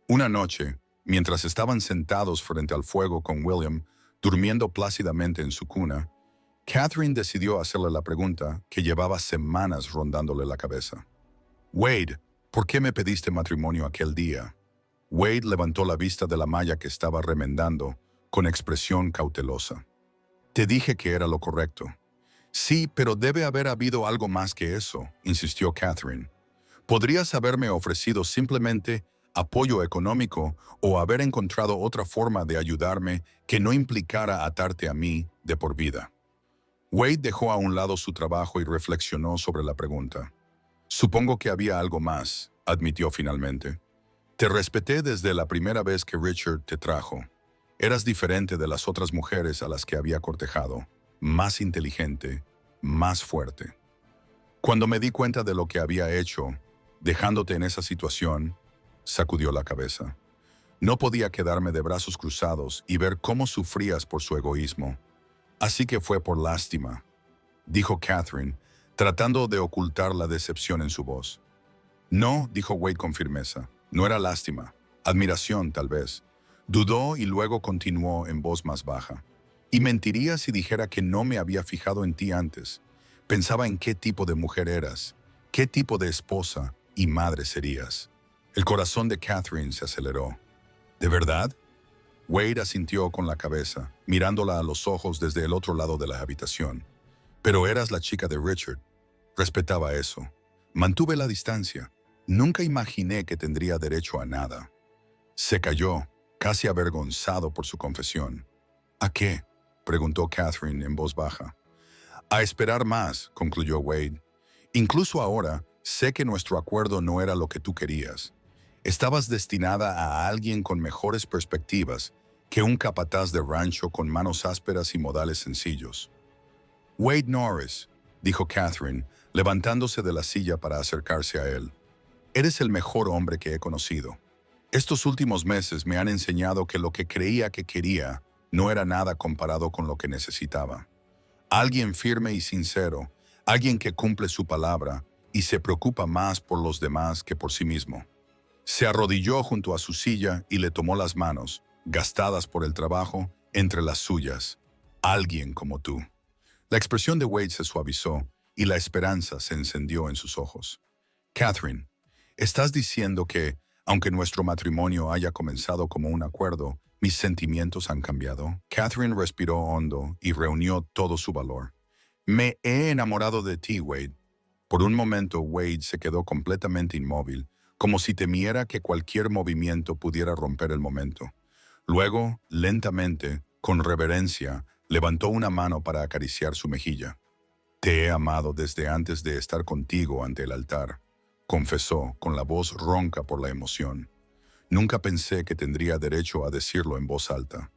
Una noche, mientras estaban sentados frente al fuego con William, durmiendo plácidamente en su cuna, Catherine decidió hacerle la pregunta que llevaba semanas rondándole la cabeza. «Wade, ¿por qué me pediste matrimonio aquel día?» Wade levantó la vista de la malla que estaba remendando, con expresión cautelosa. «Te dije que era lo correcto». «Sí, pero debe haber habido algo más que eso», insistió Catherine. «Podrías haberme ofrecido simplemente apoyo económico o haber encontrado otra forma de ayudarme que no implicara atarte a mí de por vida». Wade dejó a un lado su trabajo y reflexionó sobre la pregunta. «Supongo que había algo más», admitió finalmente. «Te respeté desde la primera vez que Richard te trajo. Eras diferente de las otras mujeres a las que había cortejado, más inteligente, más fuerte. Cuando me di cuenta de lo que había hecho, dejándote en esa situación», sacudió la cabeza. «No podía quedarme de brazos cruzados y ver cómo sufrías por su egoísmo. Así que fue por lástima», dijo Catherine, tratando de ocultar la decepción en su voz. «No», dijo Wade con firmeza, «no era lástima. Admiración, tal vez». Dudó y luego continuó en voz más baja. «Y mentiría si dijera que no me había fijado en ti antes. Pensaba en qué tipo de mujer eras, qué tipo de esposa y madre serías». El corazón de Catherine se aceleró. «¿De verdad?» Wade asintió con la cabeza, mirándola a los ojos desde el otro lado de la habitación. «Pero eras la chica de Richard. Respetaba eso. Mantuve la distancia. Nunca imaginé que tendría derecho a nada». Se calló, casi avergonzado por su confesión. «¿A qué?», preguntó Catherine en voz baja. «A esperar más», concluyó Wade. «Incluso ahora, sé que nuestro acuerdo no era lo que tú querías. Estabas destinada a alguien con mejores perspectivas que un capataz de rancho con manos ásperas y modales sencillos». «Wade Norris», dijo Catherine, levantándose de la silla para acercarse a él. «Eres el mejor hombre que he conocido. Estos últimos meses me han enseñado que lo que creía que quería no era nada comparado con lo que necesitaba. Alguien firme y sincero, alguien que cumple su palabra y se preocupa más por los demás que por sí mismo». Se arrodilló junto a su silla y le tomó las manos, gastadas por el trabajo, entre las suyas. «Alguien como tú». La expresión de Wade se suavizó y la esperanza se encendió en sus ojos. «Catherine, ¿estás diciendo que, aunque nuestro matrimonio haya comenzado como un acuerdo, mis sentimientos han cambiado?» Catherine respiró hondo y reunió todo su valor. «Me he enamorado de ti, Wade». Por un momento, Wade se quedó completamente inmóvil, como si temiera que cualquier movimiento pudiera romper el momento. Luego, lentamente, con reverencia, levantó una mano para acariciar su mejilla. «Te he amado desde antes de estar contigo ante el altar», confesó con la voz ronca por la emoción. «Nunca pensé que tendría derecho a decirlo en voz alta».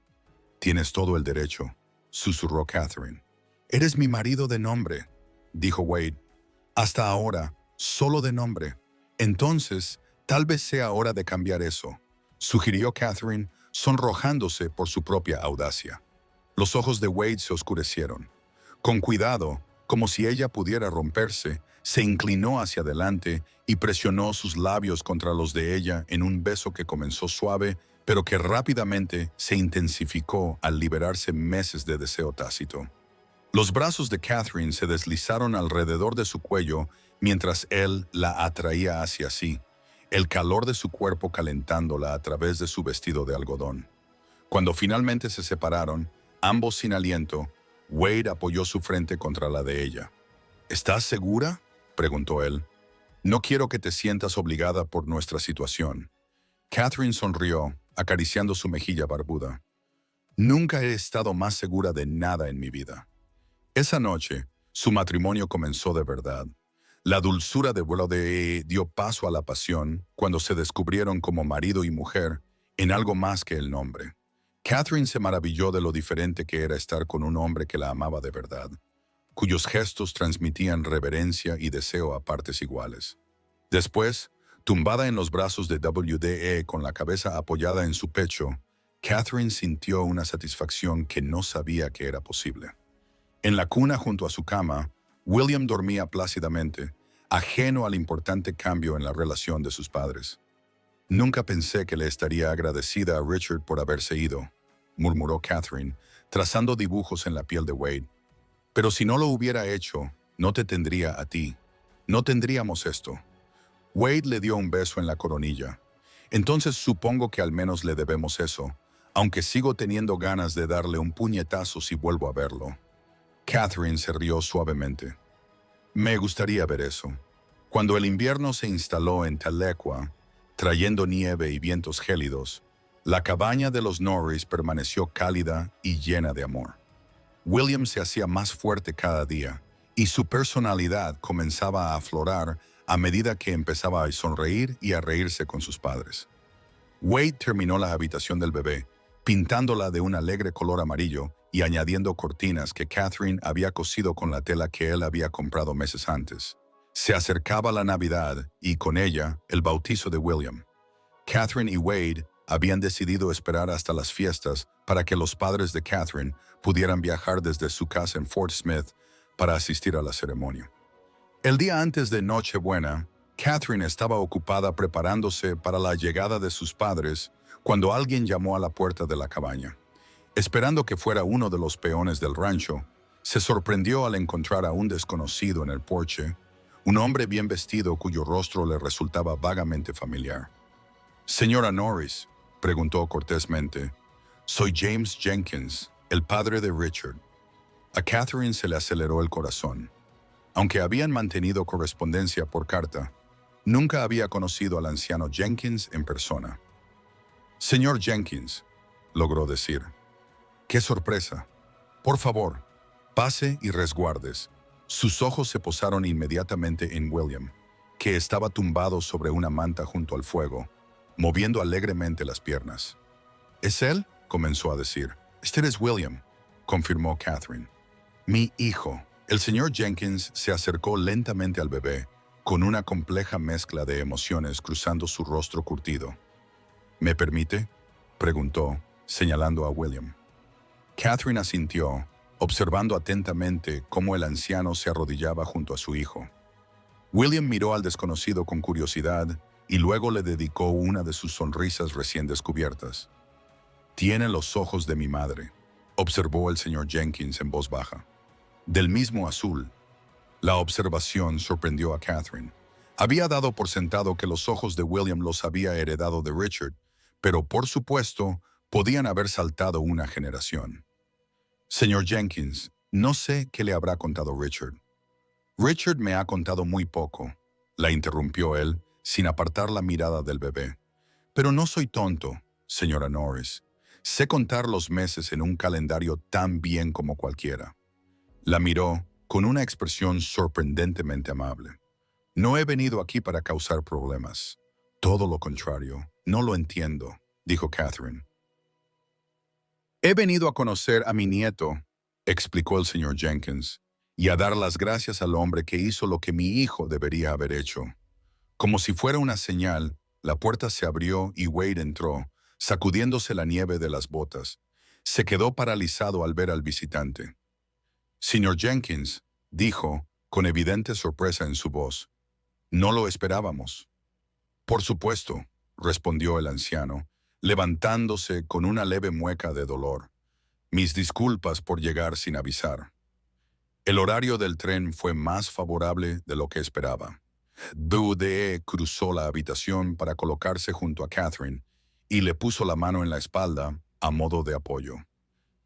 «Tienes todo el derecho», susurró Catherine. «Eres mi marido de nombre», dijo Wade. «Hasta ahora, solo de nombre. Entonces, tal vez sea hora de cambiar eso», sugirió Catherine, sonrojándose por su propia audacia. Los ojos de Wade se oscurecieron. Con cuidado, como si ella pudiera romperse, se inclinó hacia adelante y presionó sus labios contra los de ella en un beso que comenzó suave, pero que rápidamente se intensificó al liberarse meses de deseo tácito. Los brazos de Catherine se deslizaron alrededor de su cuello mientras él la atraía hacia sí, el calor de su cuerpo calentándola a través de su vestido de algodón. Cuando finalmente se separaron, ambos sin aliento, Wade apoyó su frente contra la de ella. «¿Estás segura?», preguntó él. «No quiero que te sientas obligada por nuestra situación». Catherine sonrió, acariciando su mejilla barbuda. «Nunca he estado más segura de nada en mi vida». Esa noche, su matrimonio comenzó de verdad. La dulzura de vuelo de dio paso a la pasión cuando se descubrieron como marido y mujer en algo más que el nombre. Catherine se maravilló de lo diferente que era estar con un hombre que la amaba de verdad, cuyos gestos transmitían reverencia y deseo a partes iguales. Después, tumbada en los brazos de WDE con la cabeza apoyada en su pecho, Catherine sintió una satisfacción que no sabía que era posible. En la cuna junto a su cama, William dormía plácidamente, ajeno al importante cambio en la relación de sus padres. «Nunca pensé que le estaría agradecida a Richard por haberse ido», murmuró Catherine, trazando dibujos en la piel de Wade. «Pero si no lo hubiera hecho, no te tendría a ti. No tendríamos esto». Wade le dio un beso en la coronilla. «Entonces supongo que al menos le debemos eso, aunque sigo teniendo ganas de darle un puñetazo si vuelvo a verlo». Catherine se rió suavemente. «Me gustaría ver eso». Cuando el invierno se instaló en Tahlequah, trayendo nieve y vientos gélidos, la cabaña de los Norris permaneció cálida y llena de amor. William se hacía más fuerte cada día, y su personalidad comenzaba a aflorar a medida que empezaba a sonreír y a reírse con sus padres. Wade terminó la habitación del bebé, pintándola de un alegre color amarillo y añadiendo cortinas que Catherine había cosido con la tela que él había comprado meses antes. Se acercaba la Navidad y, con ella, el bautizo de William. Catherine y Wade habían decidido esperar hasta las fiestas para que los padres de Catherine pudieran viajar desde su casa en Fort Smith para asistir a la ceremonia. El día antes de Nochebuena, Catherine estaba ocupada preparándose para la llegada de sus padres cuando alguien llamó a la puerta de la cabaña. Esperando que fuera uno de los peones del rancho, se sorprendió al encontrar a un desconocido en el porche, un hombre bien vestido cuyo rostro le resultaba vagamente familiar. «Señora Norris», preguntó cortésmente, «soy James Jenkins, el padre de Richard». A Catherine se le aceleró el corazón. Aunque habían mantenido correspondencia por carta, nunca había conocido al anciano Jenkins en persona. «Señor Jenkins», logró decir. «¡Qué sorpresa! Por favor, pase y resguardes». Sus ojos se posaron inmediatamente en William, que estaba tumbado sobre una manta junto al fuego, moviendo alegremente las piernas. «¿Es él?», comenzó a decir. «Este es William», confirmó Catherine. «Mi hijo». El señor Jenkins se acercó lentamente al bebé, con una compleja mezcla de emociones cruzando su rostro curtido. «¿Me permite?», preguntó, señalando a William. Catherine asintió, observando atentamente cómo el anciano se arrodillaba junto a su hijo. William miró al desconocido con curiosidad y luego le dedicó una de sus sonrisas recién descubiertas. «Tiene los ojos de mi madre», observó el señor Jenkins en voz baja. «Del mismo azul». La observación sorprendió a Catherine. Había dado por sentado que los ojos de William los había heredado de Richard, pero por supuesto podían haber saltado una generación. «Señor Jenkins, no sé qué le habrá contado Richard». «Richard me ha contado muy poco», la interrumpió él, sin apartar la mirada del bebé. Pero no soy tonto, señora Norris. Sé contar los meses en un calendario tan bien como cualquiera. La miró con una expresión sorprendentemente amable. No he venido aquí para causar problemas. Todo lo contrario, no lo entiendo, dijo Catherine. He venido a conocer a mi nieto, explicó el señor Jenkins, y a dar las gracias al hombre que hizo lo que mi hijo debería haber hecho. Como si fuera una señal, la puerta se abrió y Wade entró, sacudiéndose la nieve de las botas. Se quedó paralizado al ver al visitante. Señor Jenkins, dijo, con evidente sorpresa en su voz. No lo esperábamos. Por supuesto, respondió el anciano, levantándose con una leve mueca de dolor. Mis disculpas por llegar sin avisar. El horario del tren fue más favorable de lo que esperaba. Dudé cruzó la habitación para colocarse junto a Catherine y le puso la mano en la espalda a modo de apoyo.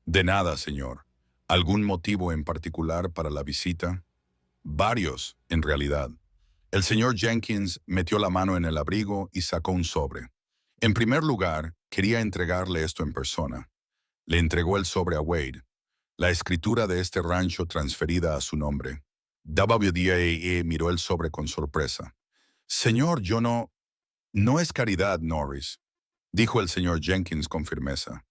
De nada, señor. ¿Algún motivo en particular para la visita? Varios, en realidad. El señor Jenkins metió la mano en el abrigo y sacó un sobre. En primer lugar, quería entregarle esto en persona. Le entregó el sobre a Wade, la escritura de este rancho transferida a su nombre. WDAE miró el sobre con sorpresa. Señor, yo no... No es caridad, Norris, dijo el señor Jenkins con firmeza.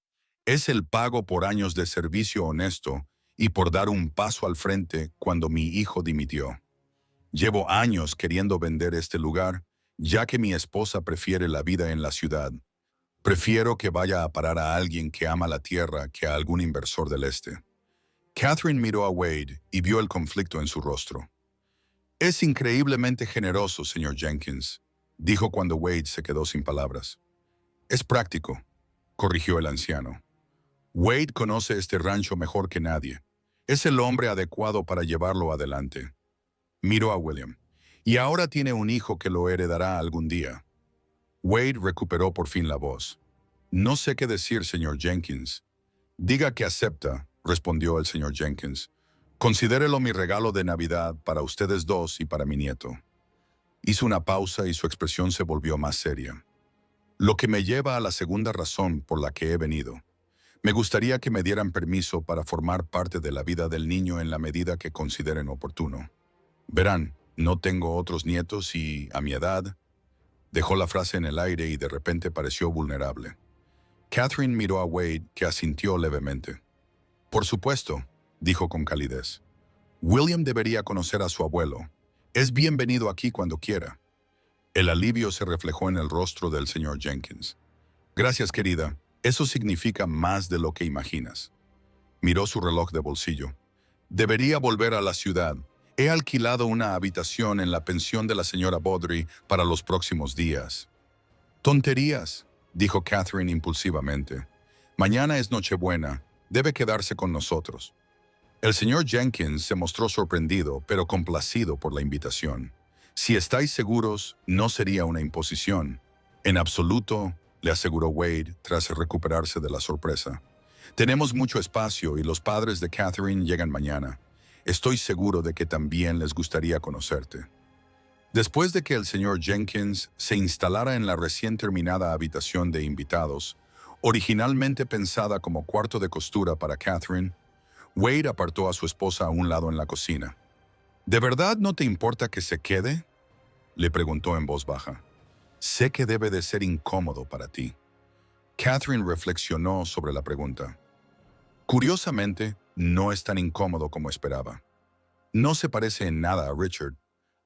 Es el pago por años de servicio honesto y por dar un paso al frente cuando mi hijo dimitió. Llevo años queriendo vender este lugar, ya que mi esposa prefiere la vida en la ciudad. Prefiero que vaya a parar a alguien que ama la tierra que a algún inversor del este. Catherine miró a Wade y vio el conflicto en su rostro. Es increíblemente generoso, señor Jenkins, dijo cuando Wade se quedó sin palabras. Es práctico, corrigió el anciano. Wade conoce este rancho mejor que nadie. Es el hombre adecuado para llevarlo adelante. Miró a William. Y ahora tiene un hijo que lo heredará algún día. Wade recuperó por fin la voz. No sé qué decir, señor Jenkins. Diga que acepta, respondió el señor Jenkins. Considérelo mi regalo de Navidad para ustedes dos y para mi nieto. Hizo una pausa y su expresión se volvió más seria. Lo que me lleva a la segunda razón por la que he venido. Me gustaría que me dieran permiso para formar parte de la vida del niño en la medida que consideren oportuno. Verán, no tengo otros nietos y, a mi edad, dejó la frase en el aire y de repente pareció vulnerable. Catherine miró a Wade, que asintió levemente. Por supuesto, dijo con calidez. William debería conocer a su abuelo. Es bienvenido aquí cuando quiera. El alivio se reflejó en el rostro del señor Jenkins. Gracias, querida. Eso significa más de lo que imaginas. Miró su reloj de bolsillo. Debería volver a la ciudad. He alquilado una habitación en la pensión de la señora Baudry para los próximos días. Tonterías, dijo Catherine impulsivamente. Mañana es Nochebuena. Debe quedarse con nosotros. El señor Jenkins se mostró sorprendido, pero complacido por la invitación. Si estáis seguros, no sería una imposición. En absoluto, le aseguró Wade tras recuperarse de la sorpresa. Tenemos mucho espacio y los padres de Catherine llegan mañana. Estoy seguro de que también les gustaría conocerte. Después de que el señor Jenkins se instalara en la recién terminada habitación de invitados, originalmente pensada como cuarto de costura para Catherine, Wade apartó a su esposa a un lado en la cocina. ¿De verdad no te importa que se quede?, le preguntó en voz baja. Sé que debe de ser incómodo para ti. Catherine reflexionó sobre la pregunta. Curiosamente, no es tan incómodo como esperaba. No se parece en nada a Richard.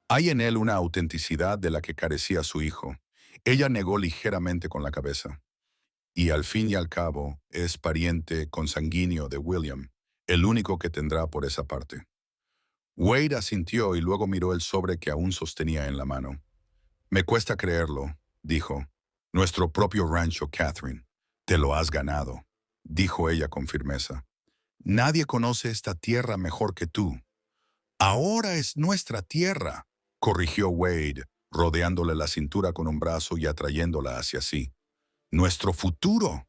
Hay en él una autenticidad de la que carecía su hijo. Ella negó ligeramente con la cabeza. Y al fin y al cabo, es pariente consanguíneo de William, el único que tendrá por esa parte. Wade asintió y luego miró el sobre que aún sostenía en la mano. Me cuesta creerlo, dijo. Nuestro propio rancho, Catherine. Te lo has ganado, dijo ella con firmeza. Nadie conoce esta tierra mejor que tú. Ahora es nuestra tierra, corrigió Wade, rodeándole la cintura con un brazo y atrayéndola hacia sí. Nuestro futuro.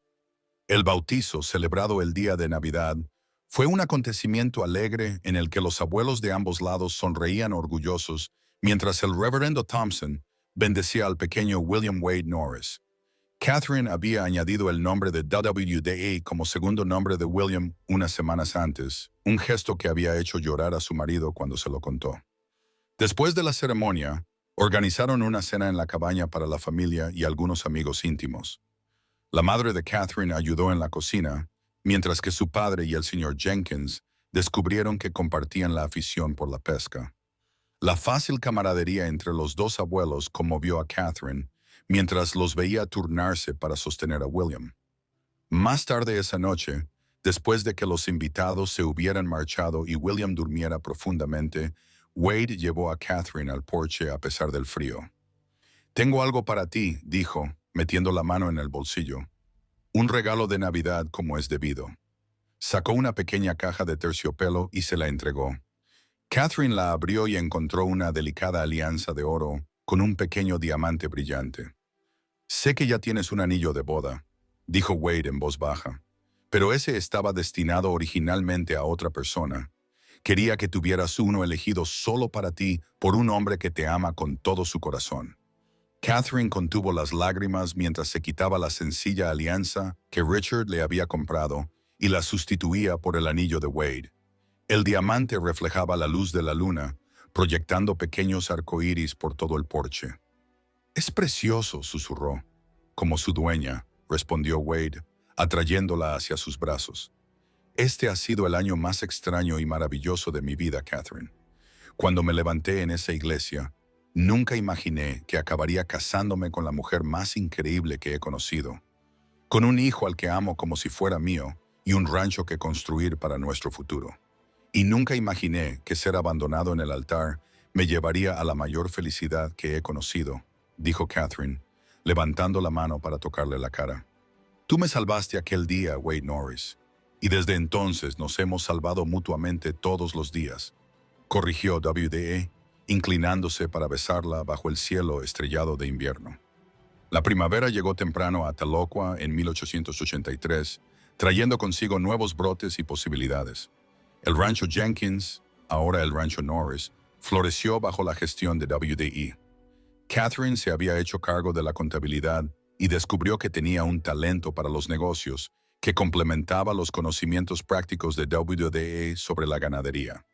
El bautizo, celebrado el día de Navidad, fue un acontecimiento alegre en el que los abuelos de ambos lados sonreían orgullosos, mientras el reverendo Thompson bendecía al pequeño William Wade Norris. Catherine había añadido el nombre de WDA como segundo nombre de William unas semanas antes, un gesto que había hecho llorar a su marido cuando se lo contó. Después de la ceremonia, organizaron una cena en la cabaña para la familia y algunos amigos íntimos. La madre de Catherine ayudó en la cocina, mientras que su padre y el señor Jenkins descubrieron que compartían la afición por la pesca. La fácil camaradería entre los dos abuelos conmovió a Catherine, mientras los veía turnarse para sostener a William. Más tarde esa noche, después de que los invitados se hubieran marchado y William durmiera profundamente, Wade llevó a Catherine al porche a pesar del frío. «Tengo algo para ti», dijo, metiendo la mano en el bolsillo. «Un regalo de Navidad como es debido». Sacó una pequeña caja de terciopelo y se la entregó. Catherine la abrió y encontró una delicada alianza de oro con un pequeño diamante brillante. «Sé que ya tienes un anillo de boda», dijo Wade en voz baja, «pero ese estaba destinado originalmente a otra persona. Quería que tuvieras uno elegido solo para ti por un hombre que te ama con todo su corazón». Catherine contuvo las lágrimas mientras se quitaba la sencilla alianza que Richard le había comprado y la sustituía por el anillo de Wade. El diamante reflejaba la luz de la luna, proyectando pequeños arcoíris por todo el porche. «Es precioso», susurró. «Como su dueña», respondió Wade, atrayéndola hacia sus brazos. «Este ha sido el año más extraño y maravilloso de mi vida, Catherine. Cuando me levanté en esa iglesia, nunca imaginé que acabaría casándome con la mujer más increíble que he conocido, con un hijo al que amo como si fuera mío y un rancho que construir para nuestro futuro. Y nunca imaginé que ser abandonado en el altar me llevaría a la mayor felicidad que he conocido», dijo Catherine, levantando la mano para tocarle la cara. «Tú me salvaste aquel día, Wade Norris, y desde entonces nos hemos salvado mutuamente todos los días», corrigió WDA, inclinándose para besarla bajo el cielo estrellado de invierno. La primavera llegó temprano a Tahlequah en 1883, trayendo consigo nuevos brotes y posibilidades. El rancho Jenkins, ahora el rancho Norris, floreció bajo la gestión de WDE. Catherine se había hecho cargo de la contabilidad y descubrió que tenía un talento para los negocios que complementaba los conocimientos prácticos de WDE sobre la ganadería.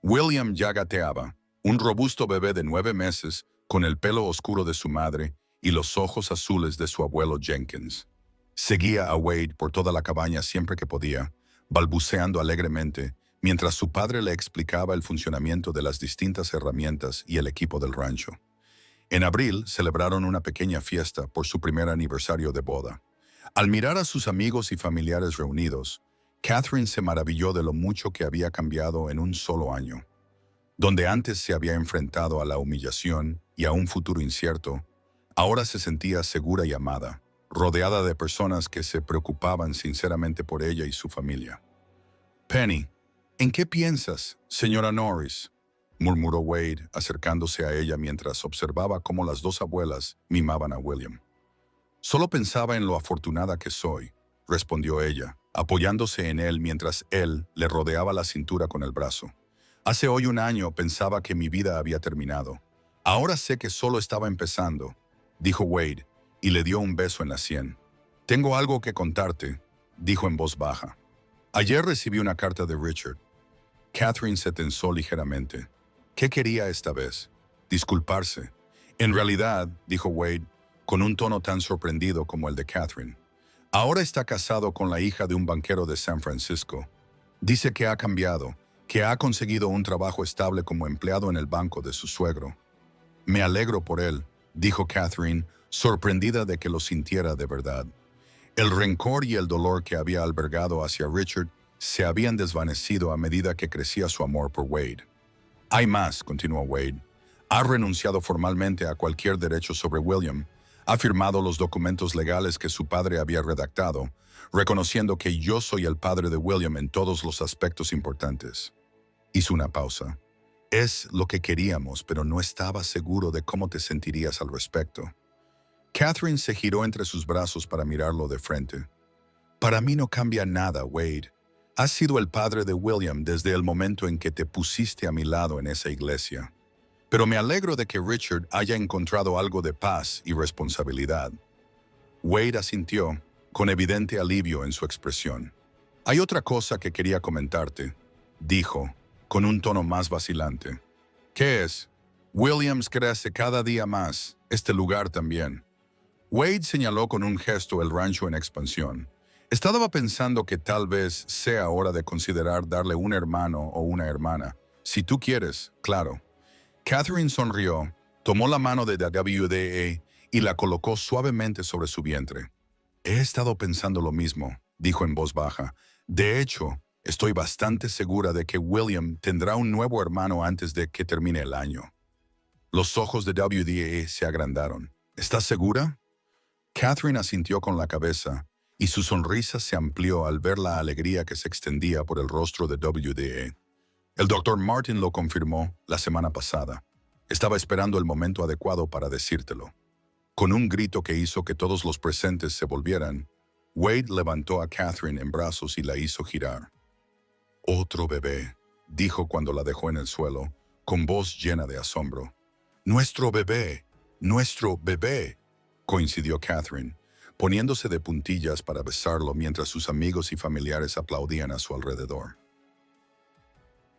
William ya gateaba, un robusto bebé de 9 meses con el pelo oscuro de su madre y los ojos azules de su abuelo Jenkins. Seguía a Wade por toda la cabaña siempre que podía, balbuceando alegremente, mientras su padre le explicaba el funcionamiento de las distintas herramientas y el equipo del rancho. En abril celebraron una pequeña fiesta por su primer aniversario de boda. Al mirar a sus amigos y familiares reunidos, Catherine se maravilló de lo mucho que había cambiado en un solo año. Donde antes se había enfrentado a la humillación y a un futuro incierto, ahora se sentía segura y amada, rodeada de personas que se preocupaban sinceramente por ella y su familia. «Penny, ¿en qué piensas, señora Norris?», murmuró Wade, acercándose a ella mientras observaba cómo las dos abuelas mimaban a William. «Solo pensaba en lo afortunada que soy», respondió ella, apoyándose en él mientras él le rodeaba la cintura con el brazo. «Hace hoy un año pensaba que mi vida había terminado. Ahora sé que solo estaba empezando», dijo Wade, y le dio un beso en la sien. «Tengo algo que contarte», dijo en voz baja. «Ayer recibí una carta de Richard». Catherine se tensó ligeramente. ¿Qué quería esta vez? Disculparse. «En realidad», dijo Wade, con un tono tan sorprendido como el de Catherine, «ahora está casado con la hija de un banquero de San Francisco. Dice que ha cambiado, que ha conseguido un trabajo estable como empleado en el banco de su suegro». «Me alegro por él», dijo Catherine, sorprendida de que lo sintiera de verdad. El rencor y el dolor que había albergado hacia Richard se habían desvanecido a medida que crecía su amor por Wade. «Hay más», continuó Wade. «Ha renunciado formalmente a cualquier derecho sobre William, ha firmado los documentos legales que su padre había redactado, reconociendo que yo soy el padre de William en todos los aspectos importantes». Hizo una pausa. «Es lo que queríamos, pero no estaba seguro de cómo te sentirías al respecto». Catherine se giró entre sus brazos para mirarlo de frente. «Para mí no cambia nada, Wade. Has sido el padre de William desde el momento en que te pusiste a mi lado en esa iglesia. Pero me alegro de que Richard haya encontrado algo de paz y responsabilidad. Wade asintió, con evidente alivio en su expresión. Hay otra cosa que quería comentarte, dijo, con un tono más vacilante. ¿Qué es? Williams crece cada día más, este lugar también. Wade señaló con un gesto el rancho en expansión. Estaba pensando que tal vez sea hora de considerar darle un hermano o una hermana. Si tú quieres, claro. Catherine sonrió, tomó la mano de WDA y la colocó suavemente sobre su vientre. He estado pensando lo mismo, dijo en voz baja. De hecho, estoy bastante segura de que William tendrá un nuevo hermano antes de que termine el año. Los ojos de WDA se agrandaron. ¿Estás segura? Catherine asintió con la cabeza y su sonrisa se amplió al ver la alegría que se extendía por el rostro de WDA. El Dr. Martin lo confirmó la semana pasada. Estaba esperando el momento adecuado para decírtelo. Con un grito que hizo que todos los presentes se volvieran, Wade levantó a Catherine en brazos y la hizo girar. «Otro bebé», dijo cuando la dejó en el suelo, con voz llena de asombro. «¡Nuestro bebé! ¡Nuestro bebé!», coincidió Catherine, poniéndose de puntillas para besarlo mientras sus amigos y familiares aplaudían a su alrededor.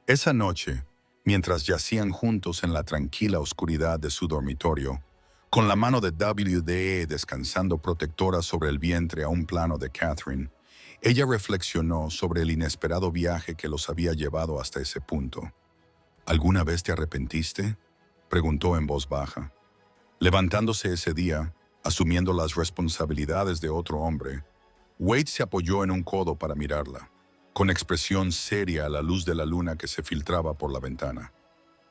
Esa noche, mientras yacían juntos en la tranquila oscuridad de su dormitorio, con la mano de WDA descansando protectora sobre el vientre a un plano de Catherine, ella reflexionó sobre el inesperado viaje que los había llevado hasta ese punto. «¿Alguna vez te arrepentiste?», preguntó en voz baja. Levantándose ese día, asumiendo las responsabilidades de otro hombre, Wade se apoyó en un codo para mirarla, con expresión seria a la luz de la luna que se filtraba por la ventana.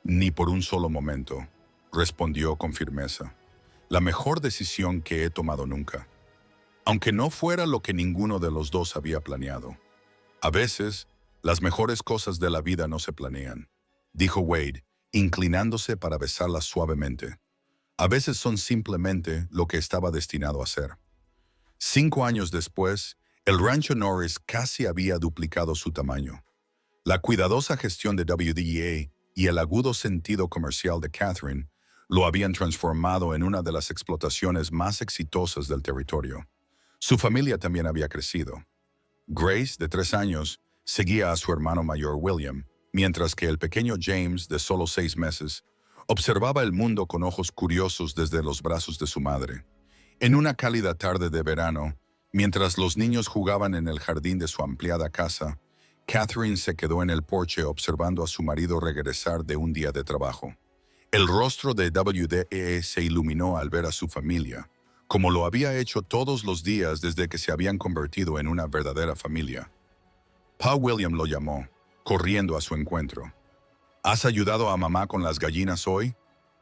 «Ni por un solo momento», respondió con firmeza. «La mejor decisión que he tomado nunca. Aunque no fuera lo que ninguno de los dos había planeado. A veces, las mejores cosas de la vida no se planean», dijo Wade, inclinándose para besarla suavemente. «A veces son simplemente lo que estaba destinado a ser». 5 años después, el rancho Norris casi había duplicado su tamaño. La cuidadosa gestión de WDA y el agudo sentido comercial de Catherine lo habían transformado en una de las explotaciones más exitosas del territorio. Su familia también había crecido. Grace, de 3 años, seguía a su hermano mayor William, mientras que el pequeño James, de solo 6 meses, observaba el mundo con ojos curiosos desde los brazos de su madre. En una cálida tarde de verano, mientras los niños jugaban en el jardín de su ampliada casa, Catherine se quedó en el porche observando a su marido regresar de un día de trabajo. El rostro de WDA se iluminó al ver a su familia, como lo había hecho todos los días desde que se habían convertido en una verdadera familia. Pa William lo llamó, corriendo a su encuentro. «¿Has ayudado a mamá con las gallinas hoy?»,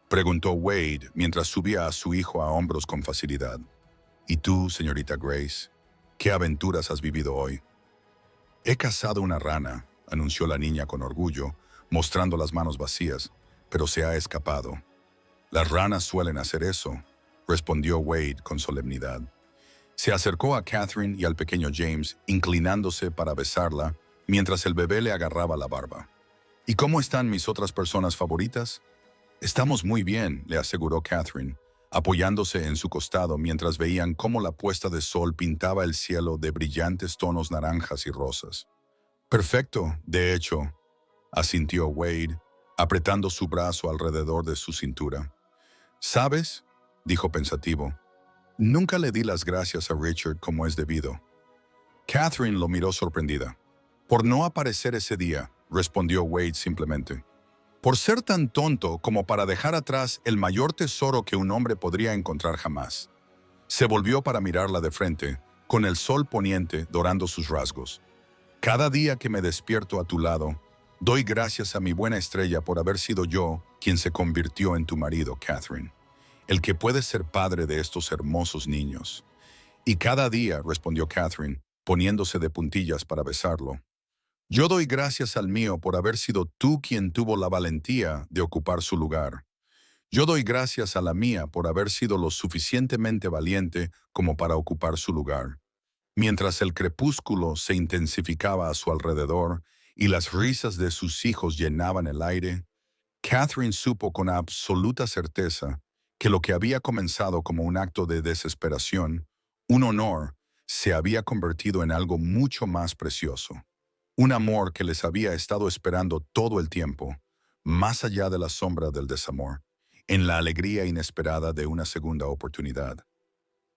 preguntó Wade mientras subía a su hijo a hombros con facilidad. «¿Y tú, señorita Grace? ¿Qué aventuras has vivido hoy?». «He cazado una rana», anunció la niña con orgullo, mostrando las manos vacías, «pero se ha escapado». «Las ranas suelen hacer eso», respondió Wade con solemnidad. Se acercó a Catherine y al pequeño James, inclinándose para besarla, mientras el bebé le agarraba la barba. «¿Y cómo están mis otras personas favoritas?». «Estamos muy bien», le aseguró Catherine, apoyándose en su costado mientras veían cómo la puesta de sol pintaba el cielo de brillantes tonos naranjas y rosas. «Perfecto, de hecho», asintió Wade, apretando su brazo alrededor de su cintura. «¿Sabes?», dijo pensativo, «nunca le di las gracias a Richard como es debido». Catherine lo miró sorprendida. «Por no aparecer ese día», respondió Wade simplemente. «Por ser tan tonto como para dejar atrás el mayor tesoro que un hombre podría encontrar jamás». Se volvió para mirarla de frente, con el sol poniente dorando sus rasgos. «Cada día que me despierto a tu lado, doy gracias a mi buena estrella por haber sido yo quien se convirtió en tu marido, Catherine, el que puede ser padre de estos hermosos niños». «Y cada día», respondió Catherine, poniéndose de puntillas para besarlo, «yo doy gracias al mío por haber sido tú quien tuvo la valentía de ocupar su lugar. Yo doy gracias a la mía por haber sido lo suficientemente valiente como para ocupar su lugar». Mientras el crepúsculo se intensificaba a su alrededor y las risas de sus hijos llenaban el aire, Catherine supo con absoluta certeza que lo que había comenzado como un acto de desesperación, un honor, se había convertido en algo mucho más precioso. Un amor que les había estado esperando todo el tiempo, más allá de la sombra del desamor, en la alegría inesperada de una segunda oportunidad.